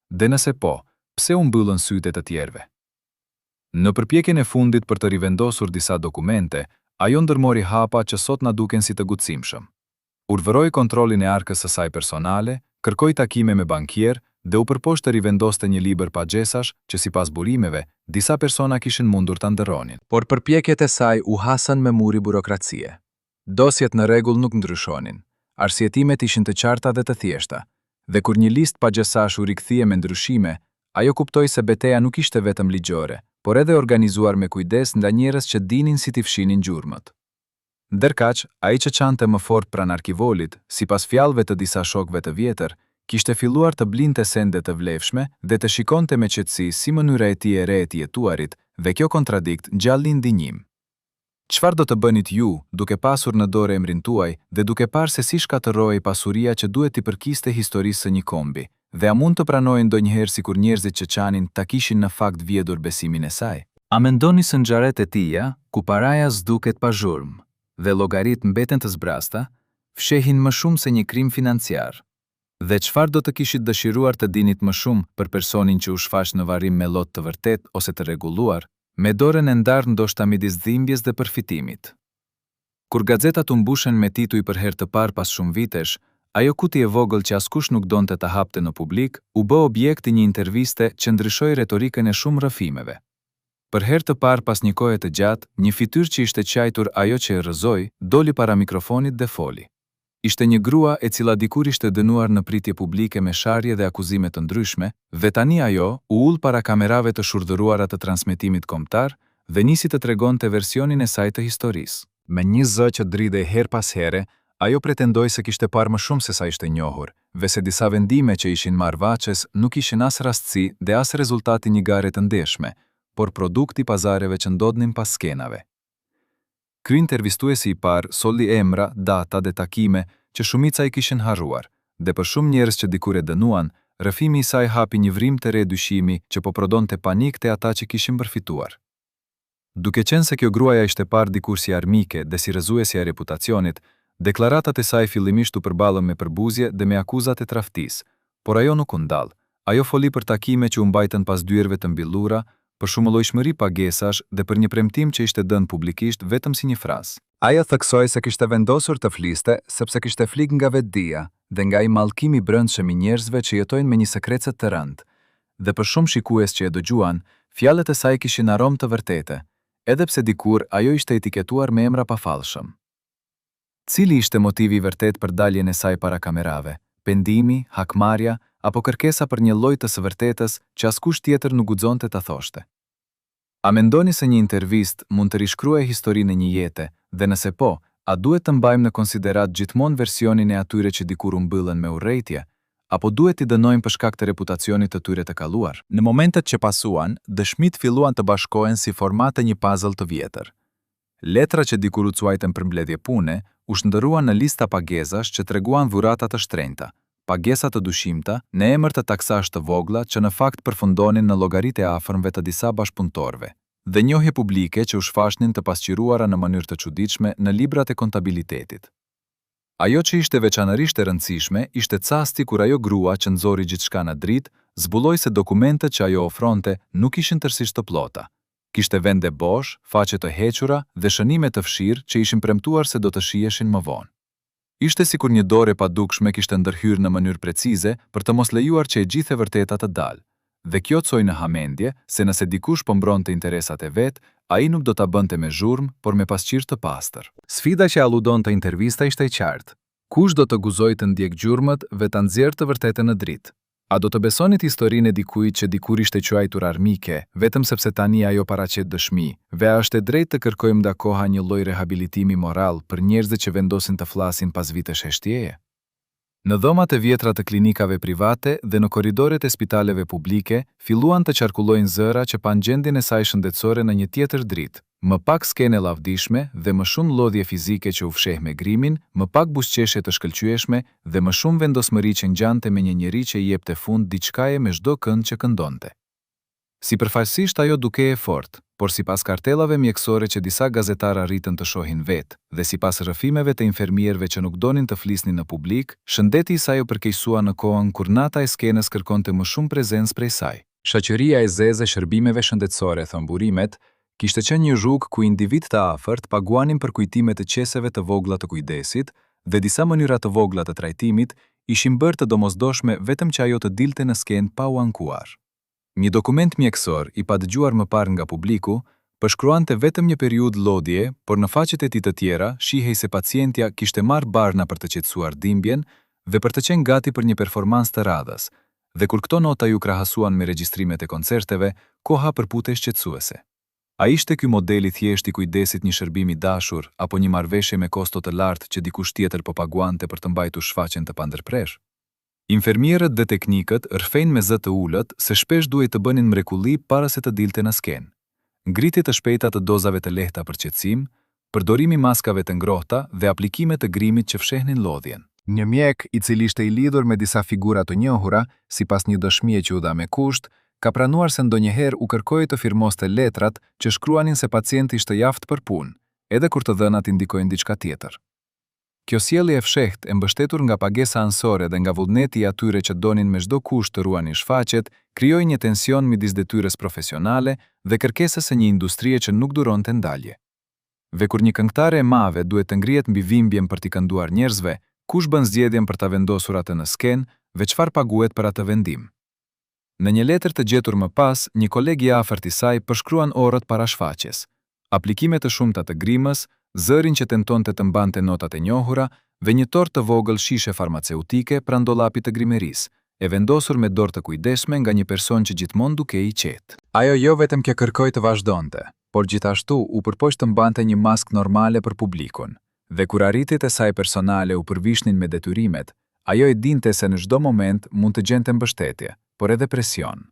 [SPEAKER 2] Dhe nëse po, pse u mbyllën sytë të tjerëve? Në përpjekjen e fundit për të rivendosur disa dokumente, ajo ndërmori hapa që sot na duken si të gutësimshëm. Urvëroi kontrollin e arkës së saj personale, kërkoi takime me bankier dhe u përpoq të rivendoste një libër paxhesash që sipas burimeve disa persona kishin mundur ta ndërronin. Por përpjekjet e saj u hasën me muri burokracie. Dosjet në rregull nuk ndryshonin. Arsyetimet ishin të qarta dhe të thjeshta. Dhe kur një listë paxhesash u rikthye me ndryshime, Ajo kuptoi se betejë nuk ishte vetëm ligjore, por edhe organizuar me kujdes nga njerëz që dinin si t'i fshinin gjurmët. Ndërkaq, ai që çante më fort pranë arkivolit, sipas fjalëve të disa shokëve të vjetër, kishte filluar të blinte sende të vlefshme dhe të shikonte me qetësi si mënyra e tij e re e të jetuarit, dhe kjo kontradikt ngjalli ndinjim. Çfarë do të bënit ju, duke pasur në dorë emrin tuaj dhe duke parë se si shkatërrohej pasuria që duhet t'i përkiste historisë së një kombi, dhe a mund të pranojnë ndonjëherë sikur njerëzit që qanin ta kishin në fakt vjedhur besimin e saj? A mendoni se ngjarjet e tija, ku paraja s'duket pa zhurmë dhe llogarit mbeten të zbrasta, fshehin më shumë se një krim financiar? Dhe çfarë do të kishit dëshiruar të dinit më shumë për personin që u shfaq në varrim me lot të vërtet ose të rregulluar, me dorën e ndarë ndoshta midis dhimbjes dhe përfitimit? Kur gazetat u mbushen me tituj për herë të parë pas shumë vitesh, ajo kuti e vogël që askush nuk donte ta hapte në publik, u bë objekt i një interviste që ndryshoi retorikën e shumë rrëfimeve. Për herë të parë pas një kohe të gjatë, një fytyrë që ishte quajtur ajo që e rrëzoi, doli para mikrofonit dhe foli. Ishte një grua e cila dikur ishte dënuar në pritje publike me sharje dhe akuzime të ndryshme, dhe tani ajo u ul para kamerave të shurdhëruara të transmetimit kombëtar dhe nisi të tregonte versionin e saj të historisë. Me një zë që dridhej her pas here, ajo pretendoi se kishte parë më shumë se sa ishte njohur, dhe se disa vendime që ishin marrëvaqes nuk ishin as rastësi dhe as rezultati një gare të ndeshme, por produkti pazareve që ndodhnin pas skenave. Ky intervistuesi i parë solli emra, data dhe takime që shumica i kishin harruar, dhe për shumë njerëz që dikur e dënuan, rrëfimi i saj hapi një vrim të re dyshimi që po prodonte panik te ata që kishin përfituar. Duke qenë se kjo gruaja ishte parë dikur si armike dhe si rrëzuesja e reputacionit, deklaratat e saj fillimisht u përballën me përbuzje dhe me akuzat e tradhtisë, por ajo nuk u ndall. Ajo foli për takime që u mbajtën pas dyerve të mbillura, për shumëllojshmëri pagesash dhe për një premtim që ishte dënë publikisht vetëm si një frazë. Ajo theksoi se kishte vendosur të fliste sepse kishte flik nga vetdia dhe nga i mallkimi brendshëm i njerëzve që jetojnë me një sekrecet të rëndë. Dhe për shumë shikues që e dëgjuan, fjalët e saj kishin aromë të vërtete, edhe pse dikur ajo ishte etiketuar me emra pafallshëm. Cili ishte motivi i vërtet për daljen e saj para kamerave? Pendimi, hakmarrja, apo kërkesa për një lloj të së vërtetës që askush tjetër nuk guxonte ta thoshte? A mendoni se një intervistë mund të rishkruajë historinë e një jete, dhe nëse po, a duhet të mbajmë në konsiderat gjithmonë versionin e atyre që dikur u mbyllën me urrejtje, apo duhet t'i dënojmë për shkak të reputacionit të tyre të kaluar? Në momentet që pasuan, dëshmit filluan të bashkohen si formate një puzzle të vjetër. Letra që dikur u cuajtën për mbledhje pune, u shndërruan në lista pagezash që treguan dhurata të shtrenjta, pagesa të dyshimta në emër të taksash të vogla që në fakt përfundonin në llogaritë e afërmve të disa bashkëpunëtorëve, dhe njohje publike që u shfaqnin të pasqyruara në mënyrë të çuditshme në librat e kontabilitetit. Ajo që ishte veçanërisht e rëndësishme ishte casti kur ajo grua që nxori gjithçka në dritë, zbuloi se dokumentet që ajo ofronte nuk ishin tërësisht të plota. Kishte vende bosh, faqe të hequra dhe shënime të fshirë që ishin premtuar se do të shiheshin më vonë. Ishte sikur një dorë e padukshme kishte ndërhyrë në mënyrë precize për të mos lejuar që e gjithë e vërteta të dalë. Dhe kjo coj në hamendje se nëse dikush po mbronte interesat e vet, ai nuk do ta bënte me zhurmë, por me pasqyrë të pastër. Sfida që alludonte intervista ishte e qartë. Kush do të guzojë të ndjek gjurmët dhe ta nxjerrë të vërtetën në dritë? A do të besonit historinë e dikujt që dikur ishte quajtur armike, vetëm sepse tani ajo paraqet dëshmi, dhe a është e drejtë të kërkojmë nga koha një lloj rehabilitimi moral për njerëzit që vendosin të flasin pas vitesh shtjeje? Në dhomat e vjetra të klinikave private dhe në korridoret e spitaleve publike, filluan të qarkullojnë zëra që pan gjendjen e saj shëndetësore në një tjetër dritë. Më pak skene lavdishme dhe më shumë lodhje fizike që u fsheh me grimin, më pak buzëqeshje të shkëlqyeshme dhe më shumë vendosmëri që ngjante me një njeri që i jepte fund diçkaje me çdo kënd që këndonte. Sipërfaqësisht ajo dukej e fortë, por sipas kartellave mjekësore që disa gazetarë arritën të shohin vetë dhe sipas rrëfimeve të infermierëve që nuk donin të flisnin në publik, shëndeti i saj u përkeqësua në kohën kur nata e skenës kërkonte më shumë prezencë prej saj. Shoqëria e zezë e shërbimeve shëndetësore, thon burimet, kishte qenë një rrugë ku individ të afërt paguanin për kujtime të qeseve të vogla të kujdesit dhe disa mënyra të vogla të trajtimit ishin bërë të domosdoshme vetëm që ajo të dilte në skenë pa u ankuar. Një dokument mjekësor i padëgjuar më parë nga publiku përshkruante vetëm një periudhë lodhje, por në faqet e tij të tjera shihej se pacientja kishte marrë barna për të qetësuar dhimbjen dhe për të qenë gati për një performancë të radhës,
[SPEAKER 1] dhe kur këto nota ju krahasuan me regjistrimet e koncerteve, koha përputej shqetësuese. A ishte ky modeli thjesht i kujdesit një shërbimi dashur apo një marrëveshje me kosto të lartë që dikush tjetër po paguante për të mbajtur shfaqjen të pandërpresh? Infermierët dhe teknikët rrfejnë me zë të ulët se shpesh duhet të bënin mrekulli para se të dilte në skenë. Ngritje të shpejta të dozave të lehta për qetësim, përdorimi maskave të ngrohta dhe aplikime të grimit që fshehnin lodhjen.
[SPEAKER 2] Një mjek i cili ishte i lidhur me disa figura të njohura, sipas një dëshmie që u dha me kusht, ka pranuar se ndonjëherë u kërkoi të firmoste letrat që shkruanin se pacienti ishte i aftë për punë, edhe kur të dhënat indikojnë diçka tjetër. Kjo sjellje e fshehtë e mbështetur nga pagesa ansore dhe nga vullneti i atyre që donin me çdo kusht të ruanin shfaqjet, krijoi një tension midis detyrës profesionale dhe kërkesës së një industrie që nuk duronte ndalje. Dhe kur një këngëtare e madhe duhet të ngrihet mbi dhimbjen për t'i kënduar njerëzve, kush bën zgjedhjen për ta vendosur atë në skenë dhe çfarë paguhet për atë vendim? Në një letër të gjetur më pas, një koleg i afërt i saj përshkruan orët para shfaqjes, aplikime të shumta të grimës, zërin që tentonte të mbante notat e njohura dhe një torë të vogël shishe farmaceutike pranë dollapit të grimerisë, e vendosur me dorë të kujdesshme nga një person që gjithmonë dukej i qetë. Ajo jo vetëm që kërkoi të vazhdonte, por gjithashtu u përpoq të mbante një maskë normale për publikun, dhe kur arritjet e saj personale u përvishnin me detyrimet, ajo e dinte se në çdo moment mund të gjente mbështetje, por edhe presion.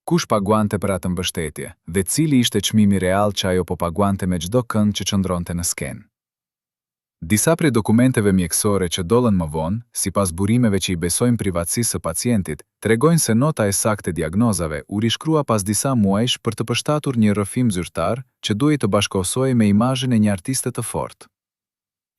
[SPEAKER 2] Kush paguante për atë mbështetje dhe cili ishte çmimi real që ajo po paguante me çdo këngë që qëndronte në skenë? Disa prej dokumenteve mjekësore që dollën më vonë, sipas burimeve që i besojnë privatësisë së pacientit, tregojnë se nota e saktë e diagnozave u rishkrua pas disa muajsh për të përshtatur një rrëfim zyrtar që duhej të bashkohesojë me imazhin e një artiste të fortë.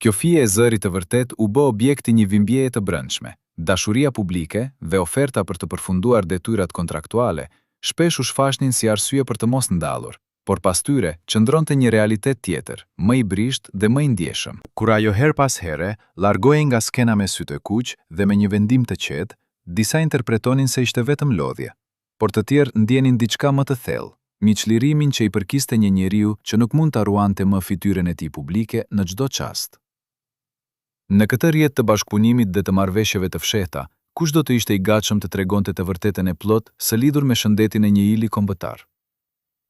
[SPEAKER 2] Kjo fije e zërit të vërtet u bë objekti një dhimbjeje të brendshme. Dashuria publike dhe oferta për të përfunduar detyrat kontraktuale shpesh u shfaqnin si arsye për të mos ndallur, por pas tyre qëndronte një realitet tjetër, më i brisht dhe më i ndjeshëm. Kur ajo her pas here largohej nga skena me sy të kuq dhe me një vendim të qetë, disa interpretonin se ishte vetëm lodhje, por të tjerë ndjenin diçka më të thellë, miqlirimin që i përkiste një njeriu që nuk mund ta ruante më fytyrën e tij publike në çdo çast. Në këtë rrjet të bashkëpunimit dhe të marrëveshjeve të fshehta, kush do të ishte i gatshëm të tregonte të vërtetën e plotë së lidhur me shëndetin e një ili kombëtar?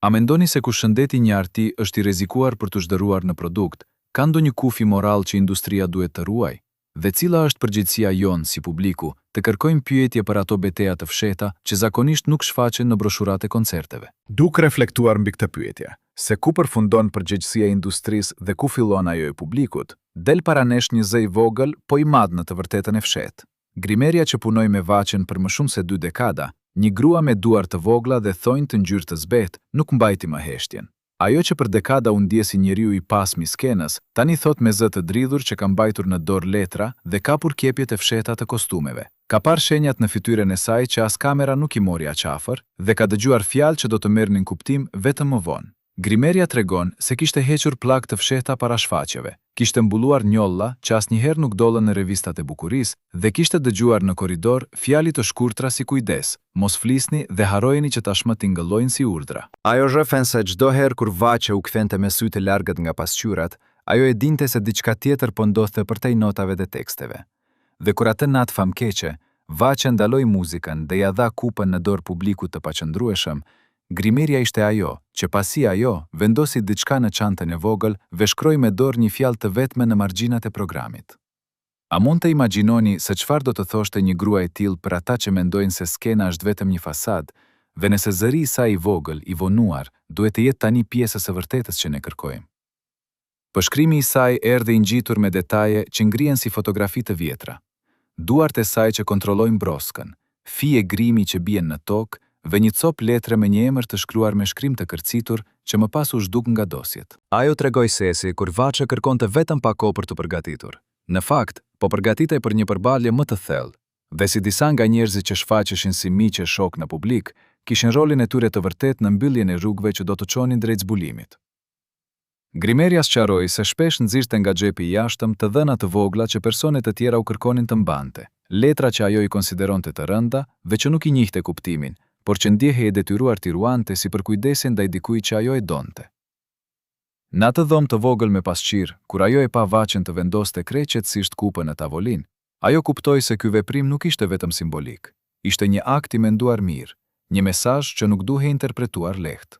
[SPEAKER 2] A mendoni se kur shëndeti një arti është i rrezikuar për të zhderruar në produkt, ka ndonjë kufi moral që industria duhet të ruaj? Dhe cila është përgjegjësia jonë si publiku të kërkojmë pyetje për ato betejë të fshehta që zakonisht nuk shfaqen në broshurat e koncerteve? Duke reflektuar mbi këtë pyetje, se ku përfundon përgjegjësia e industrisë dhe ku fillon ajo e publikut, del paranesh një zë i vogël, po i madh në të vërtetën e fshehtë. Grimeria që punoi me Vaçen për më shumë se 2 dekada, një grua me duar të vogla dhe thonjë të ngjyrë të zbetë, nuk mbajti më heshtjen. Ajo që për dekada u ndjesi njeriu i pasmi skenës, tani thot me zë të dridhur që ka mbajtur në dorë letra dhe kapur kepjet e fshehta të kostumeve. Ka parë shenjat në fytyrën e saj që as kamera nuk i mori aq afër dhe ka dëgjuar fjalë që do të merrnin kuptim vetëm më vonë. Grimeria tregon se kishte hequr plak të fshehta para shfaqjeve, kishte mbulluar njolla që asnjëherë nuk dollën në revistat e bukurisë dhe kishte dëgjuar në korridor fjalë të shkurtra si kujdes, mos flisni dhe harrojeni që tashmë tingëllojnë si urdhra. Ajo rrëfen se çdo herë kur Vaçe u kthente me sy të largët nga pasqyrat, ajo e dinte se diçka tjetër po ndodhte përtej notave dhe teksteve. Dhe kur atë natë famkeqe, Vaçe ndaloi muzikën dhe ja dha kupën në dorë publikut të paqëndrueshëm, Grimeria ishte ajo, që pasi ajo vendosi diçka në çantën e vogël dhe shkroi me dorë një fjalë të vetme në margjinat e programit. A mund të imagjinoni se çfarë do të thoshte një grua e tillë për ata që mendojnë se skena është vetëm një fasad, dhe nëse zëri i saj i vogël, i vonuar, duhet të jetë tani pjesës së vërtetës që ne kërkojmë? Përshkrimi i saj erdhi i ngjitur me detaje që ngrihen si fotografi të vjetra. Duart e saj që kontrollojnë broskën, fije grimi që bien në tokë, dhe një cop letre me një emër të shkruar me shkrim të kërcitur që më pas u zhduk nga dosjet. Ajo tregoi sesi kur Vaçe kërkonte vetëm pak kohë për të përgatitur. Në fakt, po përgatitej për një përballje më të thellë, dhe si disa nga njerëzit që shfaqeshin si miqë shok në publik, kishin rolin e tyre të vërtet në mbylljen e rrugëve që do të çonin drejt zbulimit. Grimeria sqaroi se shpesh nxirrte nga xhepi i jashtëm të dhëna të vogla që persone të tjera u kërkonin të mbante, letra që ajo i konsideronte të rënda dhe që nuk i njihte kuptimin, por që ndjehej e detyruar t'i ruante si për kujdesin ndaj dikujt që ajo e donte. Në atë dhomë të vogël me pasqyrë, kur ajo e pa Vaçen të vendoste krejtësisht kupën në tavolinë, ajo kuptoi se ky veprim nuk ishte vetëm simbolik.
[SPEAKER 1] Ishte një akt i menduar mirë, një mesazh që nuk duhej interpretuar lehtë.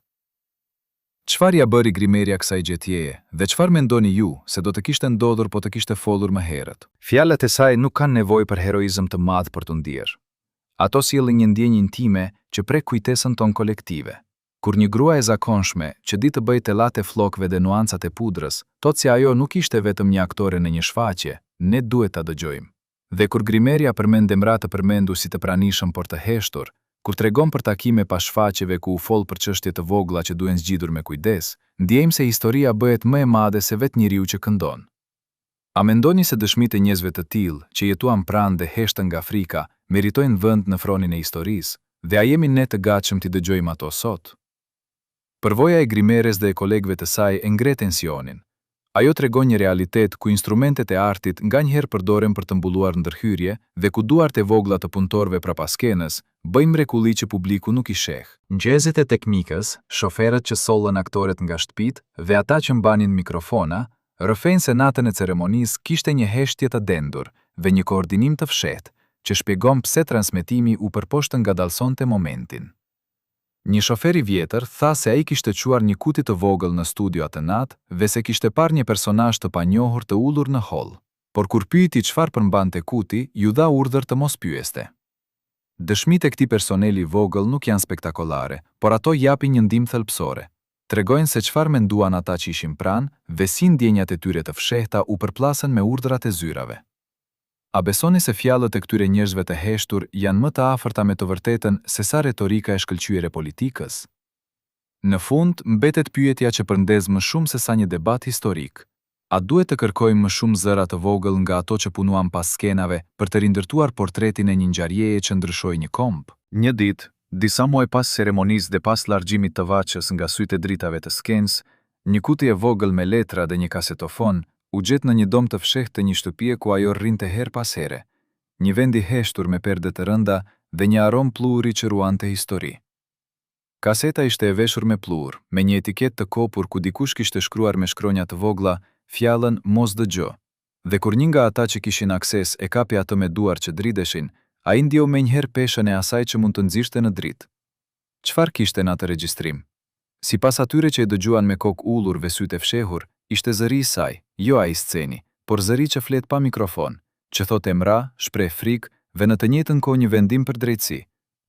[SPEAKER 1] Çfarë ja bëri Grimeria kësaj gjetjeje dhe çfarë mendoni ju se do të kishte ndodhur po të kishte folur më herët? Fjalët e saj nuk kanë nevojë për heroizëm të madh për të ndier. Ato sjellin një ndjenjë intime që prek kujtesën tonë kolektive. Kur një grua e zakonshme që di të bëjë tellat e flokëve dhe nuancat e pudrës, thotë se ajo nuk ishte vetëm një aktore në një shfaqje, ne duhet ta dëgjojmë. Dhe kur Grimeria përmend emra të përmendur si të pranishëm por të heshtur, kur tregon për takime pas shfaqjeve ku u fol për çështje të vogla që duhen zgjidur me kujdes, ndjejmë se historia bëhet më e madhe se vetë njeriu që këndon. A mendoni se dëshmitë e njerëzve të tillë që jetuan pranë dhe heshtën nga Afrika meritojnë vend në fronin e historisë, dhe a jemi ne të gatshëm t'i dëgjojmë ato sot? Përvoja e Grimeres dhe e kolegëve të saj e ngre tensionin. Ajo tregon një realitet ku instrumentet e artit nganjëherë përdoren për të mbulluar ndërhyrje dhe ku duart e vogla të punëtorëve prapas skenës bëjnë mrekulli që publiku nuk i sheh. Ngjezet e teknikës, shoferët që sollën aktorët nga shtëpitë dhe ata që mbanin mikrofona, rrëfejnë se natën e ceremonisë kishte një heshtje të dendur dhe një koordinim të fshehtë që shpjegon pse transmetimi u përposhtë ngadalsonte momentin. Një shofer i vjetër tha se ai kishte quar një kuti të vogël në studio atë natë dhe se kishte parë një personazh të panjohur të ulur në hol, por kur pyeti çfarë përmbante kuti, ju dha urdhër të mos pyeste. Dëshmitë e këtij personeli vogël nuk janë spektakolare, por ato japin një ndihmë thelbësore. Tregojnë se çfarë menduan ata që ishin pranë dhe si ndjenjat e tyre të fshehta u përplasën me urdhrat e zyrave. A besoni se fjalët e këtyre njerëzve të heshtur janë më të afërta me të vërtetën se sa retorika e shkëlqyer e politikës? Në fund, mbetet pyetja që përndez më shumë se sa një debat historik. A duhet të kërkojmë më shumë zëra të vogël nga ato që punuan pas skenave për të rindërtuar portretin e një ngjarjeje që ndryshoi një komb? Një ditë, disa muaj pas ceremonisë dhe pas largjimit të vaçës nga sytë e dritave të skenës, një kuti e vogël me letra dhe një kasetofon u gjet në një dom të fshehtë të një shtëpie ku ajo rrinte her pas here. Një vend i heshtur me perde të rënda dhe një arom pluhuri që ruante histori. Kaseta ishte e veshur me pluhur, me një etiketë të kopur ku dikush kishte shkruar me shkronja të vogla fjalën mos dëgjo. Dhe kur një nga ata që kishin akses e kapi atë me duar që drideshin, ai ndjeu menjëherë peshën e asaj që mund të nxirrte në dritë. Çfarë kishte në atë regjistrim? Sipas atyre që e dëgjuan me kokë ullur dhe sytë e fshehur, ishte zëri i saj, jo ai sceni, por zëri që flet pa mikrofon, që thot emra, shpreh frikë dhe në të njëjtën kohë një vendim për drejtësi.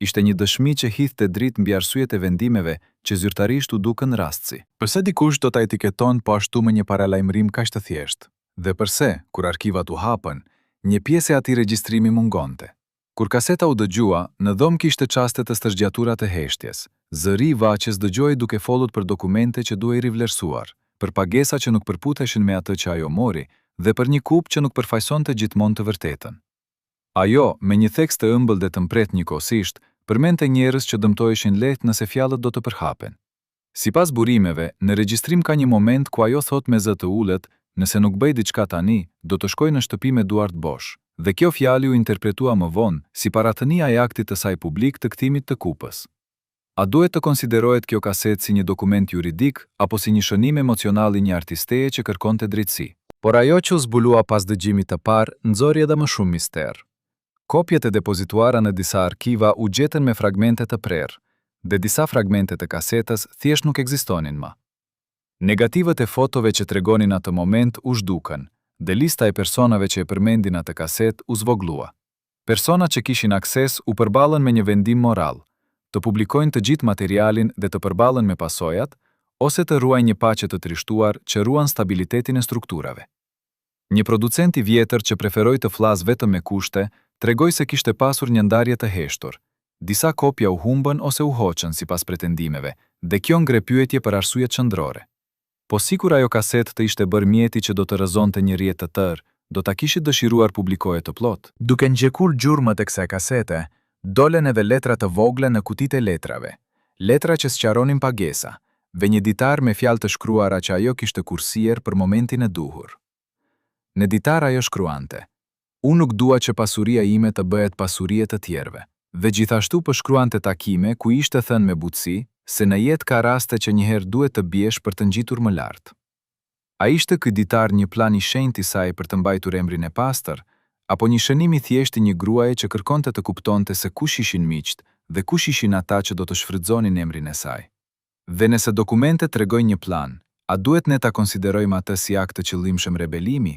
[SPEAKER 1] Ishte një dëshmi që hidhte dritë mbi arsyet e vendimeve që zyrtarisht u dukën rastësi. Pse dikush do ta etiketon po ashtu me një paralajmërim kaq të thjeshtë? Dhe pse, kur arkivat u hapën, një pjesë e atij regjistrimi mungonte? Kur kaseta u dëgjua, në dhomë kishte çaste të stërgjatura të heshtjes. Zëri i vaçës dëgjoi duke folur për dokumente që duhej rivlerësuar, për pagesa që nuk përputeshin me atë që ajo mori dhe për një kup që nuk përfaqësonte gjithmonë të vërtetën. Ajo, me një tekst të ëmbël dhe të mpret njëkohësisht, përmendte njerëz që dëmtoheshin lehtë nëse fjalët do të përhapen. Sipas burimeve, në regjistrim ka një moment ku ajo thot me zë të ulët, nëse nuk bëj diçka tani, do të shkoj në shtëpi me duart bosh. Dhe kjo fjalë u interpretua më vonë si parathënia e aktit të saj publik të kthimit të kupës. A duhet të konsiderohet kjo kasetë si një dokument juridik apo si një shënim emocional i një artisteje që kërkonte drejtësi? Por ajo që u zbulua pas dëgjimit të parë nxori edhe më shumë mister. Kopjet e depozituara në disa arkiva u gjetën me fragmente të prerë, dhe disa fragmente të kasetës thjesht nuk ekzistonin më. Negativat e fotove që tregonin atë moment u zhdukën, dhe lista e personave që e përmendin atë kaset u zvoglua. Persona që kishin akses u përballën me një vendim moral, të publikojnë të gjithë materialin dhe të përballën me pasojat, ose të ruajnë një paqe të trishtuar që ruan stabilitetin e strukturave. Një producent i vjetër që preferoi të flasë vetëm me kushte, tregoi se kishte pasur një ndarje të heshtur. Disa kopja u humbën ose u hoqën sipas pretendimeve, dhe kjo ngre pyetje për arsye qendrore. Po sikur ajo kaset të ishte bërë mjeti që do të rrëzonte një rjet të tërë, do ta kishit dëshiruar publikoje të plot. Duke ngjekur gjurmët e kësaj kasete, dolen edhe letra të vogla në kutitë e letrave, letra që sqaronin pagesa, dhe një ditar me fjalë të shkruara që ajo kishte kursier për momentin e duhur. Në ditar ajo shkruante: "Unë nuk dua që pasuria ime të bëhet pasurie të tjerëve." Dhe gjithashtu po shkruante takime ku ishte thënë me butësi se në jetë ka raste që njëherë duhet të biesh për të ngjitur më lart. A ishte ky ditar një plan i shenjtë i saj për të mbajtur emrin e pastër,
[SPEAKER 2] apo një shënim i thjeshtë i një gruaje që kërkonte të kuptonte se kush ishin miqt dhe kush ishin ata që do të shfrytëzonin emrin e saj. Dhe nëse dokumentet tregojnë një plan, a duhet ne ta konsiderojmë atë si akt të qëllimshëm rebelimi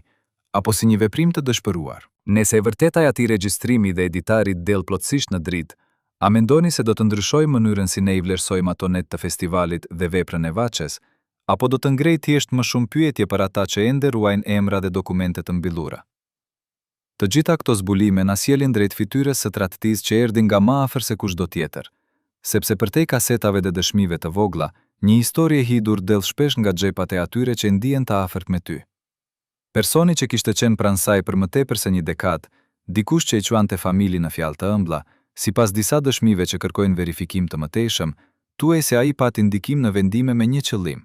[SPEAKER 2] apo si një veprim të dëshpëruar? Nëse e vërtetaj atij regjistrimi dhe editarit del plotësisht në dritë, a mendoni se do të ndryshojë mënyrën si ne i vlerësojmë ato net të festivalit dhe veprën e Vaçes, apo do të ngrej thjesht më shumë pyetje për ata që ende ruajnë emra dhe dokumente të mbyllura? Të gjitha këto zbulime na sjellin drejt fytyrës së tradhtisë që erdhi nga më afër se kushdo tjetër, sepse përtej kasetave dhe dëshmive të vogla, një histori e hidhur del shpesh nga xhepat e atyre që ndihen të afërt me ty. Personi që kishte qenë pranë saj për më tepër se një dekadë, dikush që i quante familjen në fjalë të ëmbla, sipas disa dëshmive që kërkojnë verifikim të mëtejshëm, thuaj se ai pati ndikim në vendime me një qëllim: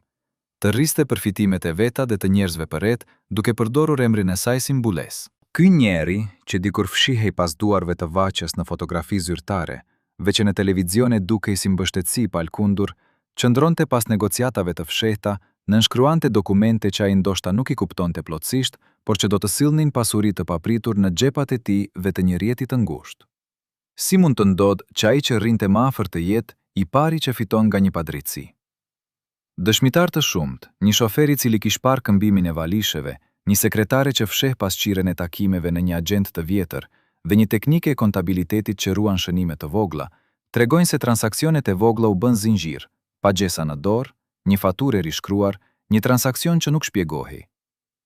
[SPEAKER 2] të rriste përfitimet e veta dhe të njerëzve përreth, duke përdorur emrin e saj si mbulesë. Ky njeri, që dikur fshihej pas duarve të Vaçes në fotografi zyrtare, veç në televizione dukej si mbështetësi palkundur, qëndronte pas negociatave të fshehta, nënshkruante dokumente që ai ndoshta nuk i kuptonte plotësisht, por që do të sillnin pasuri të papritur në xhepat e tij dhe të një rjeti të ngushtë. Si mund të ndodhë që ai që rrinte më afër të jetë, i pari që fiton nga një padrejtësi? Dëshmitar të shumt, një shofer i cili kishte parë këmbimin e valisheve, një sekretare që fsheh pasqyren e takimeve në një agent të vjetër dhe një teknike e kontabilitetit që ruan shënime të vogla, tregojnë se transaksionet e vogla u bën zinxhir, pagjesa në dorë, një faturë e rishkruar, një transakcion që nuk shpjegohej.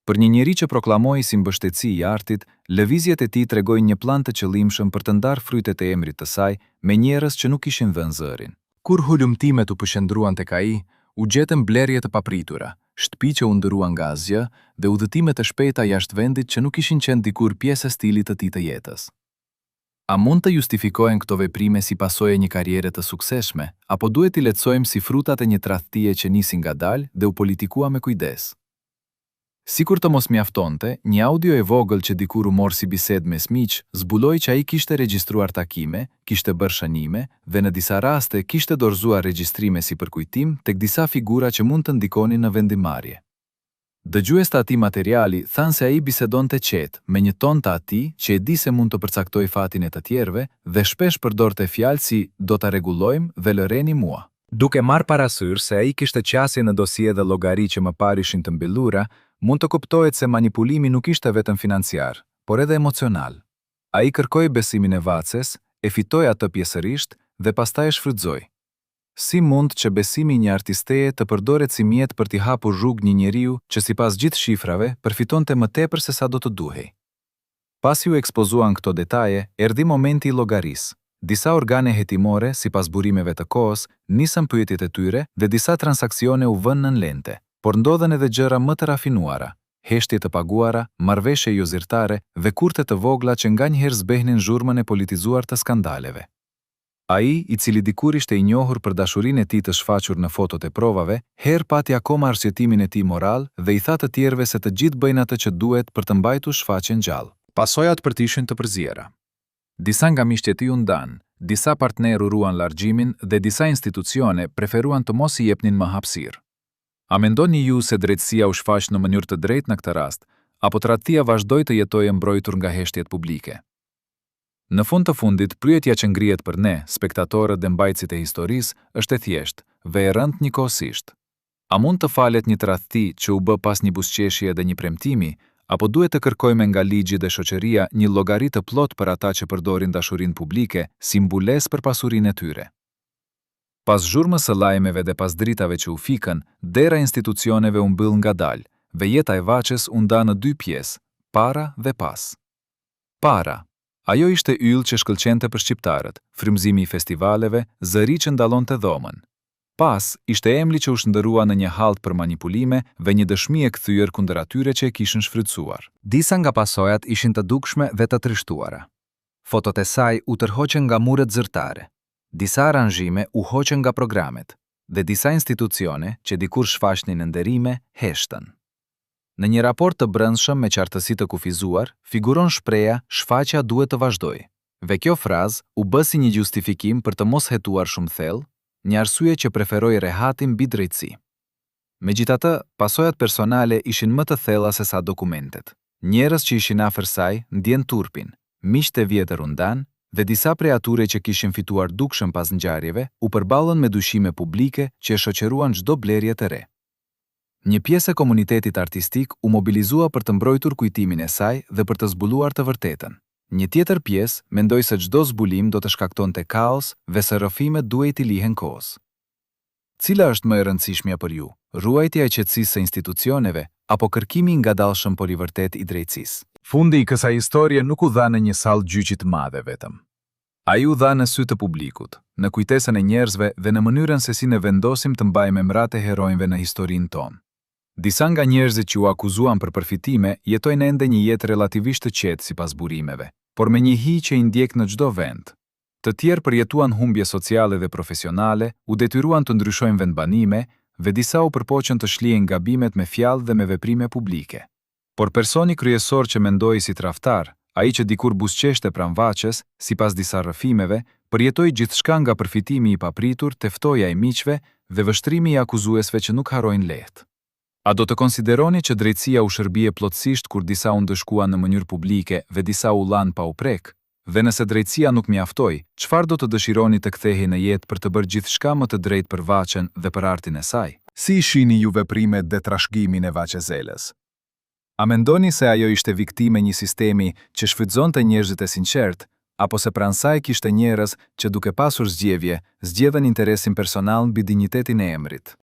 [SPEAKER 2] Për një njeri që proklamohej si mbështetësi i artit, lëvizjet e tij tregojnë një plan të qëllimshëm për të ndarë frytet e emrit të saj me njerëz që nuk kishin vënë zërin. Kur hulumtimet u përqendruan tek ai, u gjetën blerje të papritura, shtëpi që u ndëruan nga asgjë dhe udhëtime të shpejta jashtë vendit që nuk kishin qenë dikur pjesë e stilit të tij të jetës. A mund të justifikohen këto veprime si pasojë e një karriere të suksesshme, apo duhet i lehtësojmë si frutat e një tradhtie që nisi ngadalë dhe u politikua me kujdes? Sikur të mos mjaftonte, një audio e vogël që dikur u mor si bisedë mes miq, zbuloi që ai kishte regjistruar takime, kishte bërë shënime dhe në disa raste kishte dorëzuar regjistrime si përkujtim tek disa figura që mund të ndikonin në vendimarrje. Dëgjues të atij materiali thanë se ai bisedonte qetë, me një ton të atij që e di se mund të përcaktojë fatin e të tjerëve dhe shpesh përdorte fjalë si "do ta rregullojmë" dhe "lëreni mua". Duke marrë parasysh se ai kishte qasje në dosie dhe llogari që më parë ishin të mbyllura, mund të kuptohet se manipulimi nuk ishte vetëm financiar, por edhe emocional. Ai kërkoi besimin e Vaçes, e fitoi atë pjesërisht dhe pastaj e shfrytëzoi. Si mund që besimi i një artisteje të përdoret si mjet për t'i hapur rrugë një njeriu që sipas gjithë shifrave përfitonte më tepër se sa do të duhej? Pasi u ekspozuan këto detaje, erdhi momenti i llogarisë. Disa organe hetimore, sipas burimeve të kohës, nisën pyetjet e tyre dhe disa transaksione u vënë nën lente, por ndodhen edhe gjëra më të rafinuara, heshtje të paguara, marrëveshje jo zyrtare dhe kurthe të vogla që nganjëherë zbehnin zhurmën e politizuar të skandaleve. Ai, i cili dikur ishte i njohur për dashurinë e tij të shfaqur në fotot e provave, herë pati akoma arsyetimin e tij moral dhe i tha të tjerëve se të gjithë bëjnë atë që duhet për të mbajtur shfaqjen gjallë. Pasojat për të ishin të përziera. Disa nga miqtë e tij u ndanë, disa partnerë ruan largimin dhe disa institucione preferuan të mos i jepnin më hapësirë. A mendoni ju se drejtësia u shfaq në mënyrë të drejtë në këtë rast, apo tradhtia vazhdoi të jetojë e mbrojtur nga heshtjet publike? Në fund të fundit, pyetja që ngrihet për ne, spektatorët dhe mbajtësit e historisë, është e thjeshtë dhe e rëndë njëkohësisht. A mund të falet një tradhti që u bë pas një buzëqeshje dhe një premtimi, apo duhet të kërkojmë nga ligji dhe shoqëria një llogari të plot për ata që përdorin dashurinë publike si mbulesë për pasurinë e tyre? Pas zhurmës së lajmeve dhe pas dritave që u fikën, dera institucioneve u mbyll ngadalë dhe jeta e Vaçes u nda në dy pjesë, para dhe pas. Para. Ajo ishte yll që shkëlqente për shqiptarët, frymëzimi i festivaleve, zëri që ndallonte dhomën. Pas, ishte emri që u shndërua në një hallë për manipulime dhe një dëshmi e kthyer kundër atyre që e kishin shfrytzuar. Disa nga pasojat ishin të dukshme dhe të trishtuara. Fotot e saj u tërhoqën nga muret zyrtare. Disa aranzhime u hoqën nga programet dhe disa institucione që dikur shfaqnin nderime heshtën. Në një raport të brendshëm me qartësi të kufizuar, figuron shpreha "shfaqja duhet të vazhdojë". Dhe kjo frazë u bë si një justifikim për të mos hetuar shumë thellë, një arsye që preferoi rehatin mbi drejtësi. Megjithatë, pasojat personale ishin më të thella se sa dokumentet. Njerëz që ishin afër saj ndjen turpin, miqtë e vjetër u ndan dhe disa prej atyre që kishin fituar dukshëm pas ngjarjeve u përballën me dyshime publike që e shoqëruan çdo blerje të re. Një pjesë e komunitetit artistik u mobilizua për të mbrojtur kujtimin e saj dhe për të zbuluar të vërtetën. Një tjetër pjesë mendoi se çdo zbulim do të shkaktonte kaos dhe se rrëfimet duhej t'i lihen kohës. Cila është më e rëndësishmja për ju, ruajtja e qetësisë së institucioneve apo kërkimi i ngadalshëm por i vërtet i drejtësisë?
[SPEAKER 1] Fundi i kësaj historie nuk u dha në një sallë gjyqi të madhe vetëm. Ai u dha në sy të publikut, në kujtesën e njerëzve dhe në mënyrën se si ne vendosim të mbajmë emrat e heronjve në historinë tonë. Disa nga njerëzit që u akuzuan për përfitime jetojnë ende një jetë relativisht të qetë sipas burimeve, por me një hi që i ndjek në çdo vend. Të tjerë përjetuan humbje sociale dhe profesionale, u detyruan të ndryshojnë vendbanime dhe disa u përpoqën të shlihen gabimet me fjalë dhe me veprime publike. Por personi kryesor që mendoi si tradhtar, ai që dikur buzëqeshte pranvaçës, sipas disa rrëfimeve, përjetoi gjithçka nga përfitimi i papritur, teftoja e miqve dhe vështrimi i akuzuesve që nuk harrojnë lehtë. A do të konsideroni që drejtësia u shërbie plotësisht kur disa u ndëshkuan në mënyrë publike dhe disa u lanë pa u prek? Dhe nëse drejtësia nuk mjaftoi, çfarë do të dëshironi të kthehej në jetë për të bërë gjithçka më të drejtë për Vaçën dhe për artin e saj? Si shihni ju veprimet dhe trashëgimin e Vaçe Zelës? A mendoni se ajo ishte viktime një sistemi që shfrytëzonte njerëzit e sinqert, apo se pranë saj kishte njerëz që duke pasur zgjedhje, zgjedhën interesin personal mbi dinjitetin e emrit?